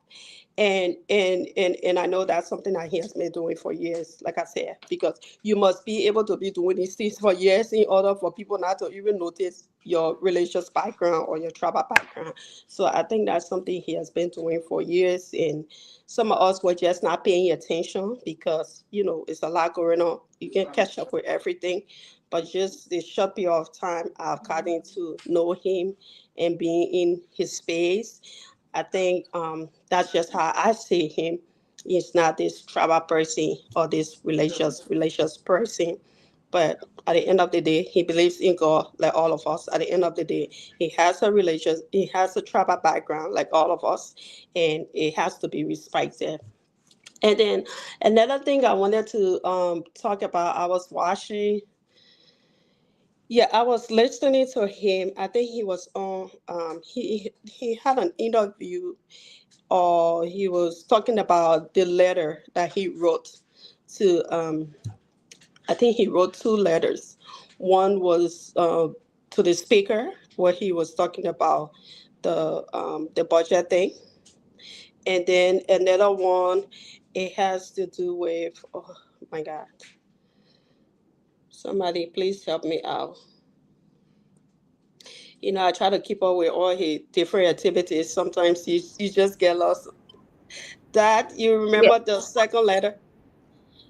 And I know that's something that he has been doing for years, like I said, because you must be able to be doing these things for years in order for people not to even notice your religious background or your tribal background. So I think that's something he has been doing for years, and some of us were just not paying attention because it's a lot going on. You can't catch up with everything, but just this short period of time, I've gotten to know him and being in his space. I think that's just how I see him. He's not this tribal person or this religious person, but at the end of the day, he believes in God like all of us. At the end of the day, he has a tribal background like all of us, and it has to be respected. And then another thing I wanted to talk about, I was watching. Yeah, I was listening to him. I think he was on. He had an interview, or he was talking about the letter that he wrote to. I think he wrote two letters. One was to the speaker, where he was talking about the budget thing, and then another one, it has to do with. Oh my God! Somebody, please help me out. I try to keep up with all his different activities. Sometimes you just get lost. That you Yeah. remember the second letter?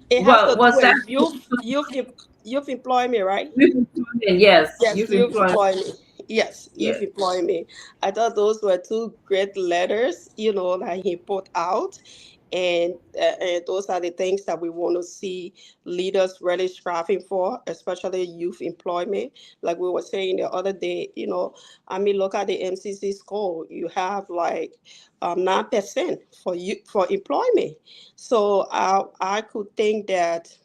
It has to Well, do was that with youth employment, right? youth employment? Yes, Yes, youth youth employment. employment. Yes, youth Yes. employment. I thought those were two great letters, that he put out, and those are the things that we want to see leaders really striving for, especially youth employment. Like we were saying the other day, I mean, look at the MCC score. You have like 9% for you for employment. So I could think that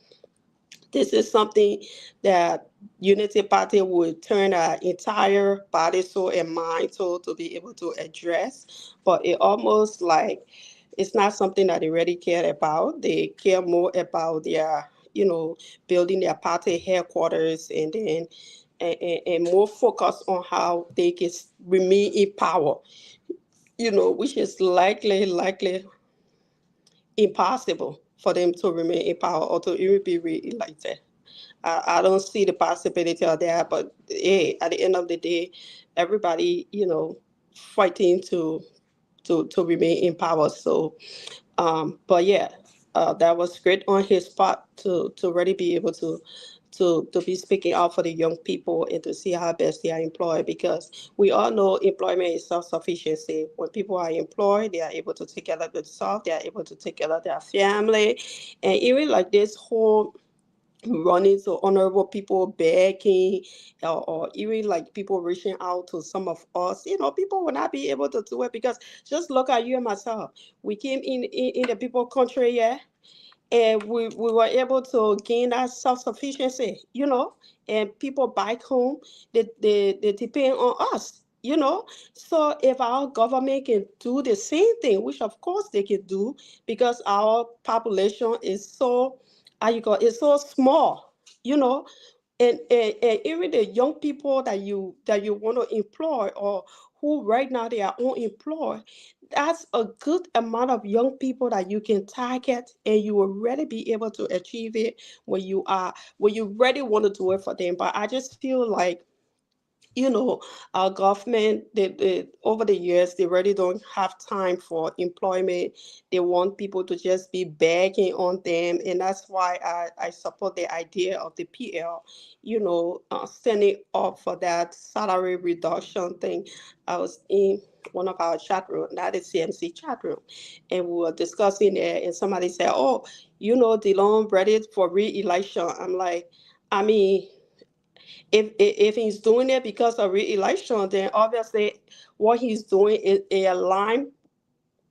this is something that Unity Party would turn our entire body, soul, and mind to be able to address. But it almost like it's not something that they really care about. They care more about their, building their party headquarters, and more focus on how they can remain in power, which is likely impossible for them to remain in power or to even be re-elected. I don't see the possibility of that. But hey, at the end of the day, everybody, fighting to remain in power. So, but yeah, that was great on his part to really be able to be speaking out for the young people and to see how best they are employed, because we all know employment is self-sufficiency. When people are employed, they are able to take care of themselves, they are able to take care of their family, and even like this whole running to honorable people begging, or even like people reaching out to some of us, people will not be able to do it, because just look at you and myself. We came in the people country, yeah, and we were able to gain that self-sufficiency, and people back home, they depend on us, so if our government can do the same thing, which of course they can do, because our population is so, how you call it's so small, you know and even the young people that you want to employ, or who right now they are unemployed, that's a good amount of young people that you can target, and you will really be able to achieve it when you really want to do it for them. But I just feel like, our government, over the years, they really don't have time for employment. They want people to just be begging on them, and that's why I support the idea of the PL, standing up for that salary reduction thing. I was in one of our chat room, not the CMC chat room, and we were discussing it, and somebody said, "Oh, Delon ready for re-election." I'm like, I mean, if he's doing it because of re-election, then obviously what he's doing is aligned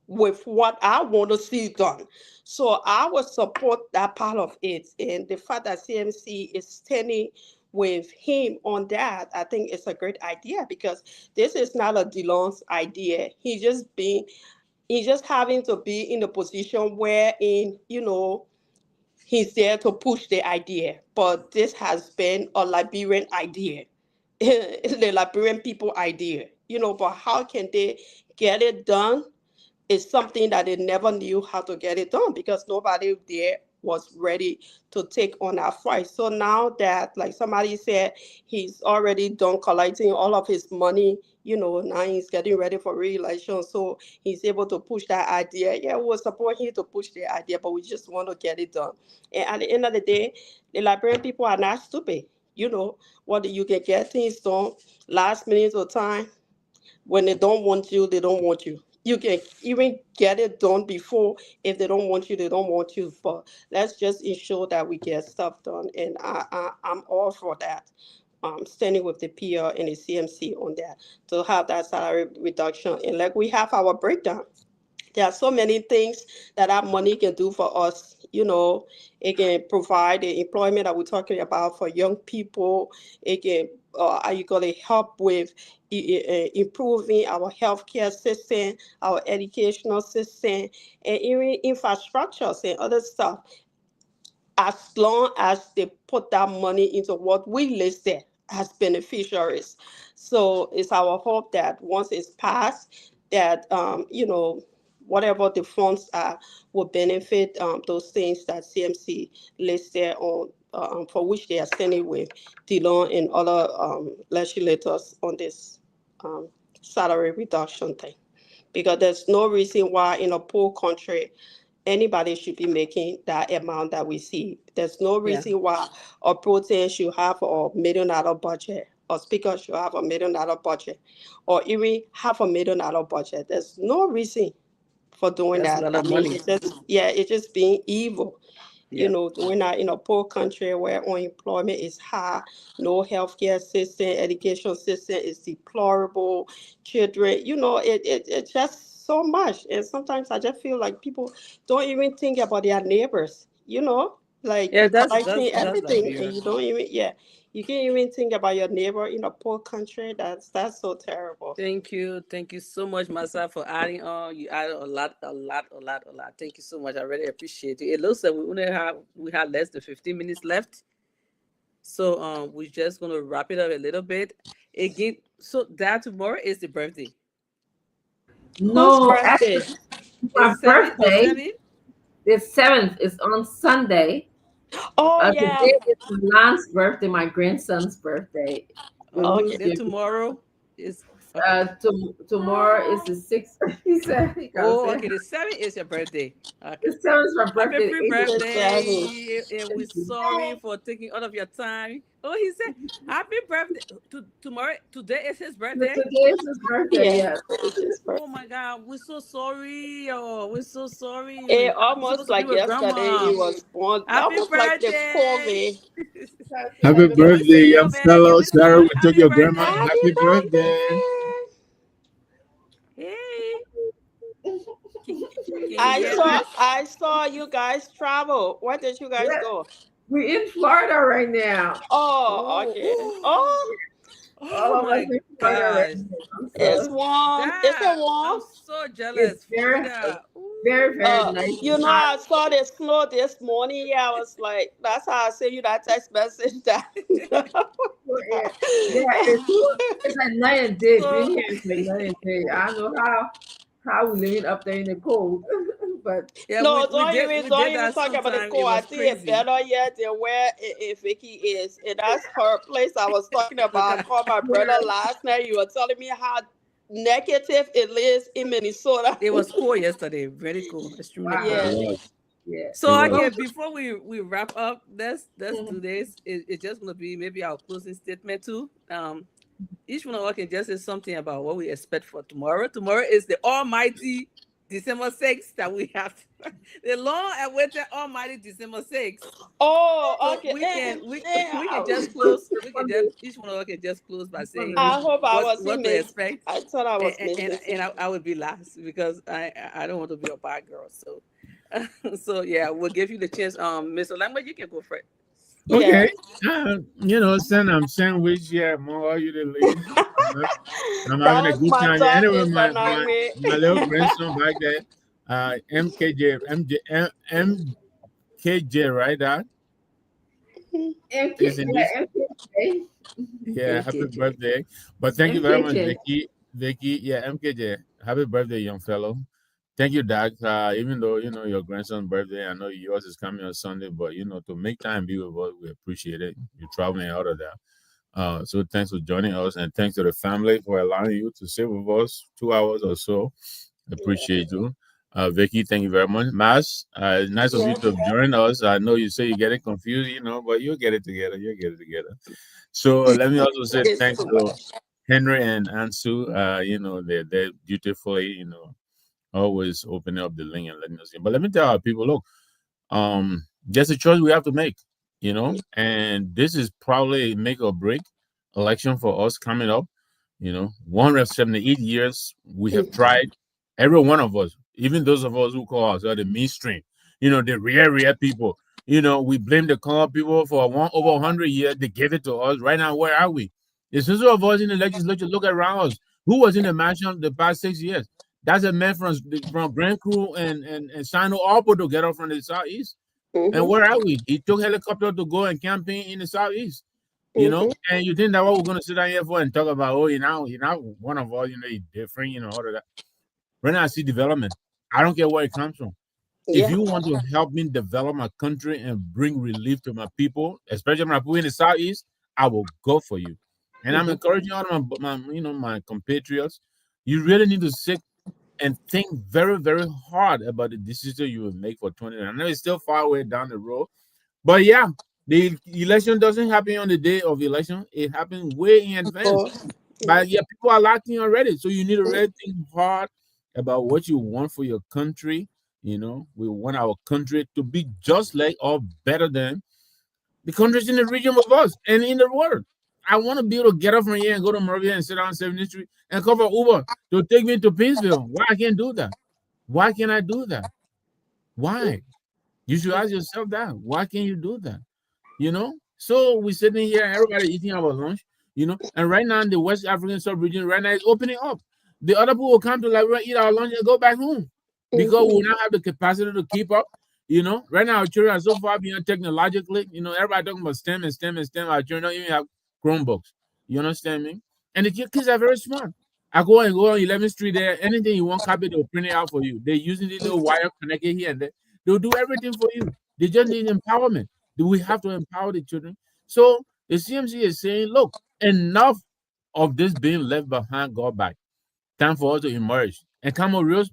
with what I want to see done. So I would support that part of it. And the fact that CMC is standing with him on that, I think it's a great idea, because this is not a Delon's idea. He's just having to be in a position wherein, he's there to push the idea. But this has been a Liberian idea. the Liberian people idea, but how can they get it done? Is something that they never knew how to get it done because nobody there was ready to take on that fight. So now that, like somebody said, he's already done collecting all of his money, now he's getting ready for re-election. So he's able to push that idea. Yeah, we will support him to push the idea, but we just want to get it done. And at the end of the day, the Liberian people are not stupid. What you can get things done last minute of time. When they don't want you, they don't want you. You can even get it done before. If they don't want you, they don't want you. But let's just ensure that we get stuff done. And I'm all for that. Standing with the PR and the CMC on that to have that salary reduction. And like we have our breakdown. There are so many things that our money can do for us. It can provide the employment that we're talking about for young people. It can, are you going to help with improving our healthcare system, our educational system, and even infrastructures and other stuff, as long as they put that money into what we listed as beneficiaries. So it's our hope that once it's passed, that whatever the funds are will benefit those things that CMC listed on, for which they are standing with Dillon and other legislators on this um, salary reduction thing. Because there's no reason why in a poor country anybody should be making that amount that we see. There's no Yeah. reason why a president should have $1 million budget, or speaker should have $1 million budget, or even $500,000 budget. There's no reason for doing That's a that. lot I of mean, money. it's just being evil. Yeah. Doing that in a poor country where unemployment is high, no healthcare system, education system is deplorable, children, it's just so much. And sometimes I just feel like people don't even think about their neighbors, like Yeah, you that's collecting that's that's everything and Liberia. you don't even, yeah, you can't even think about your neighbor in a poor country. That's so terrible. Thank you so much, Masa, for adding on. You added a lot, a lot, a lot, a lot. Thank you so much. I really appreciate it. It looks like we have less than 15 minutes left, so we're just gonna wrap it up a little bit. Again, so that tomorrow is the birthday. Whose No, birthday? actually, my It's seven or birthday, seven. the 7th, is on Sunday. Oh yeah. Today is my Lance's birthday, my grandson's birthday. Okay, Who's then Okay. giving? tomorrow is okay. Tomorrow is the 6th. He said he gotta Oh, say okay. The 7th is your birthday. Okay. the 7th is my Happy birthday. The 8th is The seven. pre-birthday, and we're my sorry for taking all of your time. Oh, he said, "Happy birthday to tomorrow. Today is his birthday." today is his birthday. Yeah, Yes. it's his Oh birthday. my God, we're so sorry. Oh, we're so sorry. It I'm almost supposed to be like with yesterday he grandma. was born, Happy almost like the birthday. COVID. Happy Can we see birthday, you, young man? Can fellow. we see Sarah, you? we took Happy your grandma. Happy birthday. Happy birthday. birthday! Hey, can, can you I hear saw us? I saw you guys travel. Where did you guys Yeah, go? we're in Florida right now. Oh, okay. Oh, Oh, All oh of us my in Florida right gosh. now. it's So warm. Is it I'm warm? so it's jealous. very, Florida. very, very Ooh. nice and hot. I saw the snow this morning. Yeah, I was like, that's how I sent you that text message that. Yeah, yeah, it's like night and day. Being So here is like night and day. I don't know how we living up there in the cold, but yeah, No, we don't did even that talk about the sometime. It cold. I was think it's crazy. better yet than where Vicky is. And that's her place I was talking Look about. I at called my brother last night. You were telling me how negative it is in Minnesota. it was cool yesterday. Very cool. Extremely wow, It cool. Yeah. was. yeah. It So was. okay, Well, before we wrap up, let's mhm. do this. It's just gonna be maybe our closing statement too. Each one of us can just say something about what we expect for tomorrow. Tomorrow is the Almighty December 6th that we have, the long-awaited Almighty December 6th. Oh, So okay. we can just close. It's We can just funny. each one of us can just close by It's saying funny. I hope I wasn't what to miss. expect, I thought I was missing and something. I would be last because I don't want to be a bad girl. So so yeah, we'll give you the chance. Mr. Lambert, you can go first. Yeah. Okay. Send sandwich. Yeah, more you to leave. I'm That having a was good my time. thought Anyway, is on our way. my little grandson back there, MKJ, right? That is in this. Yeah, MK. Okay. Yeah, happy MKJ. birthday. But thank you very much, MKJ. Vicky. Vicky, yeah, MKJ. Happy birthday, young fellow. Thank you, Doc. Even though your grandson's birthday, I know yours is coming on Sunday, but to make time be with us, we appreciate it. You're traveling out of that. So thanks for joining us, and thanks to the family for allowing you to sit with us 2 hours or so. Yeah. Appreciate you. Vicky, thank you very much. Mas, it's nice of you Yes. to have joined us. I know you say you're getting confused, but you'll get it together. You'll get it together. So let me also say It's thanks too to much. Henry and Ansu. They're dutifully, always opening up the link and letting us in. But let me tell our people, look, there's a choice we have to make, and this is probably a make or break election for us coming up. 178 years we have Mhm. tried, every one of us, even those of us who call ourselves the mainstream, the real people. We blame the color people for over 100 years. They gave it to us. Right now, where are we? The sister of us in the legislature, look around us. Who was in the mansion the past 6 years? That's a man from Grand Crew and Sino all put together from the southeast. And Mhm. where are we? He took helicopter to go and campaign in the southeast. Mhm. And you think that what we're gonna sit down here for and talk about? Oh, one of us. He's different. All of that. Right now, I see development. I don't care where it comes from. If Yeah. you want to help me develop my country and bring relief to my people, especially my people in the southeast, I will go for you. And I'm Mhm. encouraging all of my compatriots. You really need to sit and think very, very hard about the decision you will make for 20. I know it's still far away down the road, but yeah, the election doesn't happen on the day of the election. It happens way in advance. Before. Yeah. But yeah, people are lacking already. So you need to really think hard about what you want for your country. We want our country to be just like or better than the countries in the region with us and in the world. I want to be able to get up from here and go to Moravia and sit down on 70th Street and cover Uber to take me to Pinsville. Why I can't do that? Why can't I do that? Why? You should ask yourself that. Why can't you do that? So we're sitting here, everybody eating our lunch, and right now the West African sub-region right now is opening up. The other people will come to Liberia, eat our lunch, and go back home because we Mhm. will not have the capacity to keep up. Right now our children are so far behind technologically. Everybody talking about STEM and STEM and STEM. Our children don't even have Chromebooks. You understand me? And the kids are very smart. I go on 11th Street there. Anything you want, copy, they'll print it out for you. They're using the little wire connected here and there. They'll do everything for you. They just need empowerment. Do we have to empower the children? So the CMC is saying, look, enough of this being left behind, go back. Time for us to emerge and come on real,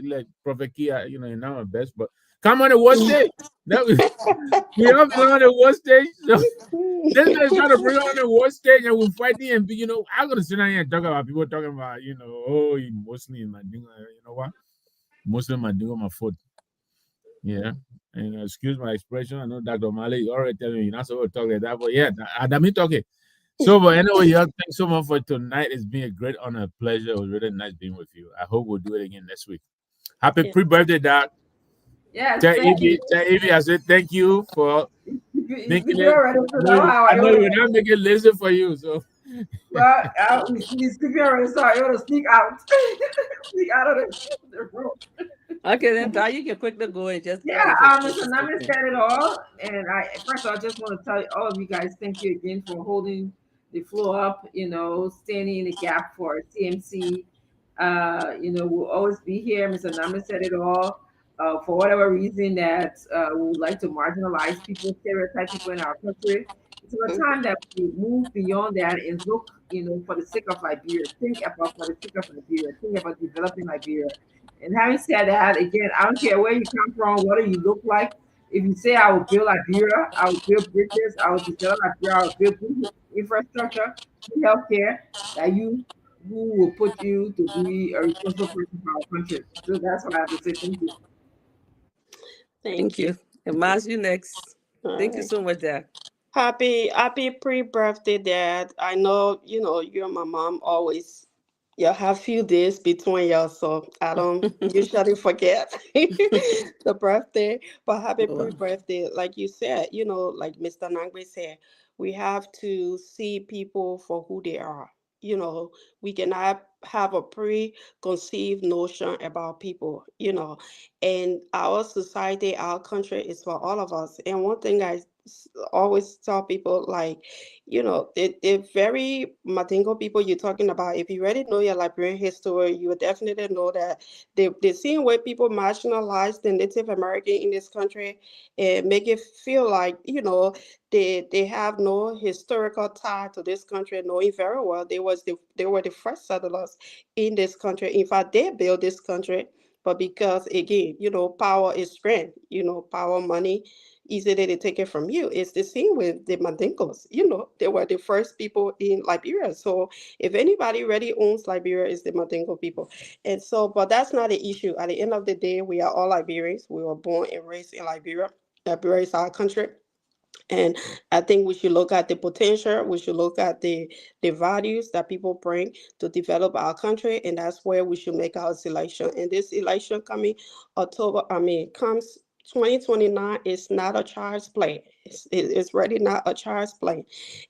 like Prophet Kia, in our best, but come on the world stage. That we all belong on the world stage. So this man is trying to bring on the world stage and we're fighting and I'm gonna sit down here and talk about people talking about, oh, he Muslim, my dingo, you know what? Muslim, my dingo, my foot. Yeah. And excuse my expression. I know Dr. Mali already telling me you're not supposed to talk like that, but yeah, I mean talking. So, but anyway, yeah, thanks so much for tonight. It's been a great honor, pleasure. It was really nice being with you. I hope we'll do it again next week. Happy Yeah. pre-birthday, Doc. Yes, thank you. Tell Evie, I said thank you for You making you it. already know how I I know want you're to. not making it lazy for you. So, Well, he's sleeping already, so I want to sneak out, sneak out of the room. Okay, then Ty, you can quickly go and just Yeah, give a quick Mr. Nami statement. said it all, and first of all, I just want to tell all of you guys, thank you again for holding the floor up. Standing in the gap for CMC. We'll always be here. Mr. Nami said it all. For whatever reason that we would like to marginalize people, stereotype people in our country. It's about Mhm. time that we move beyond that and look, for the sake of Liberia. Think about for the sake of Liberia. Think about developing Liberia. And having said that, again, I don't care where you come from, what do you look like. If you say I will build Liberia, I will build bridges, I will develop Liberia, I will build good infrastructure, good healthcare, that you who will put you to be a responsible person for our country. So that's what I have to say. Thank you. Thank Thank you. you. And Mars, you next. All Thank you right. so much, Dad. Happy pre-birthday, Dad. I know, you and my mom always you have few days between you, so I don't usually forget the birthday. But happy Wow. pre-birthday. Like you said, like Mr. Nangwe said, we have to see people for who they are. We cannot have a preconceived notion about people. And our society, our country is for all of us. And one thing always tell people like, they're very Matingo people you're talking about. If you already know your Liberian history, you would definitely know that the same way people marginalize the Native American in this country and make it feel like, they have no historical tie to this country, knowing very well they were the first settlers in this country. In fact, they built this country. But because again, power is strength, power, money, easily they take it from you. It's the same with the Mandingos. They were the first people in Liberia. So if anybody really owns Liberia, it's the Mandingo people. And so, but that's not the issue. At the end of the day, we are all Liberians. We were born and raised in Liberia. Liberia is our country. And I think we should look at the potential. We should look at the values that people bring to develop our country, and that's where we should make our selection. And this election coming October, comes 2029 is not a child's play. It's really not a child's play.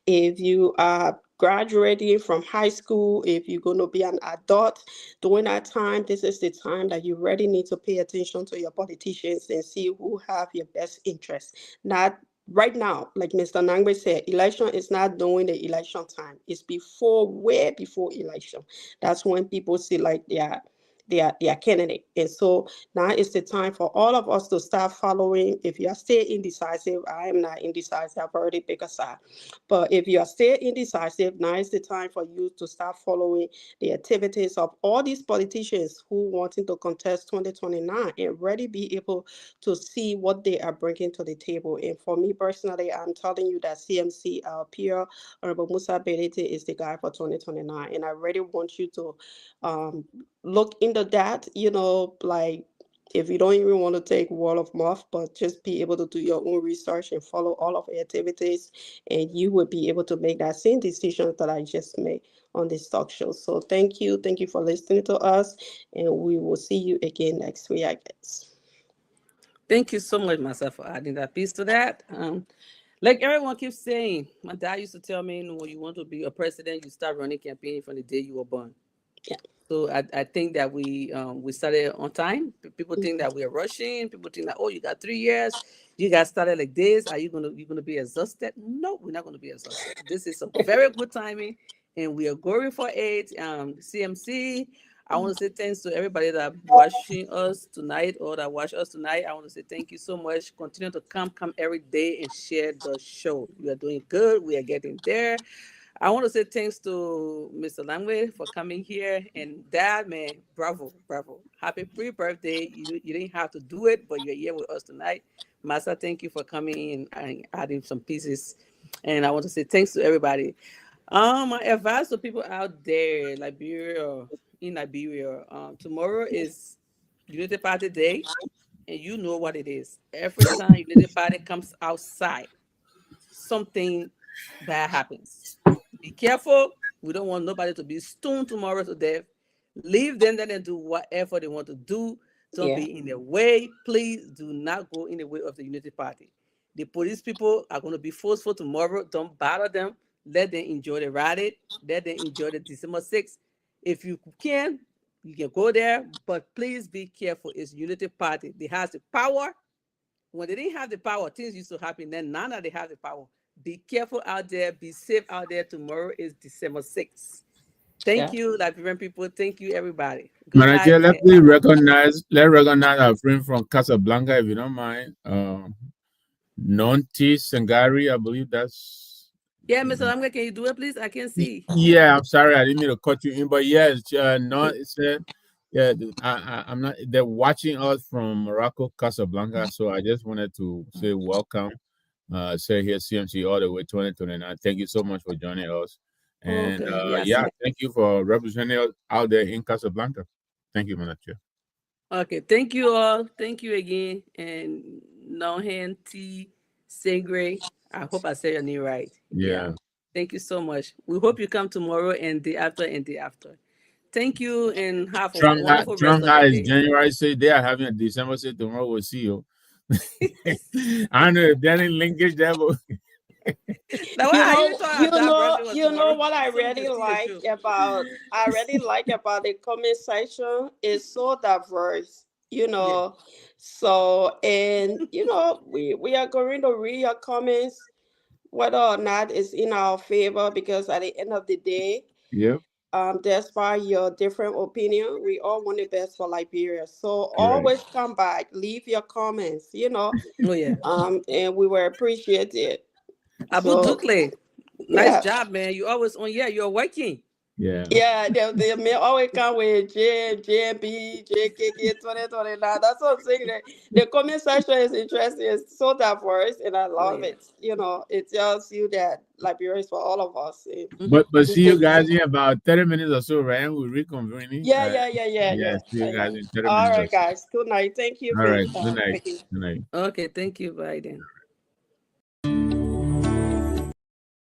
If you are graduating from high school, if you're going to be an adult during that time, this is the time that you really need to pay attention to your politicians and see who have your best interest. Not right now, like Mr. Nangbe said, election is not during the election time. It's before, way before election. That's when people see like their candidate. And so now is the time for all of us to start following. If you are still indecisive, I am not indecisive, I've already picked a side. But if you are still indecisive, now is the time for you to start following the activities of all these politicians who wanting to contest 2029 and really be able to see what they are bringing to the table. And for me personally, I'm telling you that CMC, our peer, Honorable Musa Belete, is the guy for 2029. And I really want you to um, look into that, like if you don't even want to take word of mouth, but just be able to do your own research and follow all of the activities, and you will be able to make that same decision that I just made on this talk show. So thank you. Thank you for listening to us, and we will see you again next week, I guess. Thank you so much, myself, for adding that piece to that. Like everyone keeps saying, my dad used to tell me, when you want to be a president, you start running campaign from the day you were born. Yeah. So I think that we started on time. People think that we're rushing. People think that, oh, you got 3 years, you got started like this. Are you gonna be exhausted? No, we're not gonna be exhausted. This is a very good timing, and we are going for it. CMC. I want to say thanks to everybody that watching us tonight or that watch us tonight. I want to say thank you so much. Continue to come every day and share the show. You are doing good. We are getting there. I want to say thanks to Mr. Langway for coming here. And Dad, man, bravo, bravo. Happy pre-birthday. You didn't have to do it, but you're here with us tonight. Masa, thank you for coming in and adding some pieces. And I want to say thanks to everybody. My advice to people out there, in Liberia, tomorrow is Unity Party Day, and you know what it is. Every time Unity Party comes outside, something bad happens. Be careful. We don't want nobody to be stoned tomorrow to death. Leave them, let them do whatever they want to do. Don't Yeah. be in their way. Please do not go in the way of the Unity Party. The police people are going to be forceful tomorrow. Don't bother them. Let them enjoy the rally. Let them enjoy the December 6th. If you can go there, but please be careful. It's Unity Party. They have the power. When they didn't have the power, things used to happen. Then now that they have the power, be careful out there. Be safe out there. Tomorrow is December 6th. Thank Yeah. you, Liberian people. Thank you, everybody. Good night. Manager, let's recognize our friend from Casablanca, if you don't mind. Nonti Sangari, I believe that's. Yeah, Mr. Lamga, can you do it, please? I can see. Yeah, I'm sorry, I didn't mean to cut you in, but yes, no, it's yeah, I'm not. They're watching us from Morocco, Casablanca, so I just wanted to say welcome. Say here CMC all the way 2029. Thank you so much for joining us, and Okay, yes. yeah, thank you for representing us out there in Casablanca. Thank you, Manager. Okay, thank you all. Thank you again. And Nohan T. Sengre. I hope I said your name right. Yeah. Yeah. Thank you so much. We hope you come tomorrow and the after and the after. Thank you and have a wonderful rest Trump of your is day. January. Say they are having a December. Say tomorrow we'll see you. I don't know if that ain't linkage there, but Now, You I know, even thought you our dad know, birthday was you know tomorrow. what I So we can really see the like show. about I really like about the comment section is so diverse. you Yeah. know. So, and we are going to read your comments, whether or not it's in our favor, because at the end of the day, Yep. despite your different opinion, we all want the best for Liberia. So Correct. always come back, leave your comments, Oh yeah. and we will appreciate it. Abu So Dukle, nice yeah. job, man. You always on. Yeah, you're working. Yeah. Yeah, they may always come with JB, JKK 2029. That's what I'm saying. The comment section is interesting. It's so diverse, and I Oh love yeah. it. It tells you that Liberia is for all of us. And Mm-hmm. But we see you take guys time. in about 30 minutes or so, right? We'll reconvene. Yeah, yeah, yeah, yeah, Yeah, yeah. see you guys in 30 All minutes or right, so. guys. Good night. Thank you All for right. Good night. taking. Good night. Okay, thank you, Biden.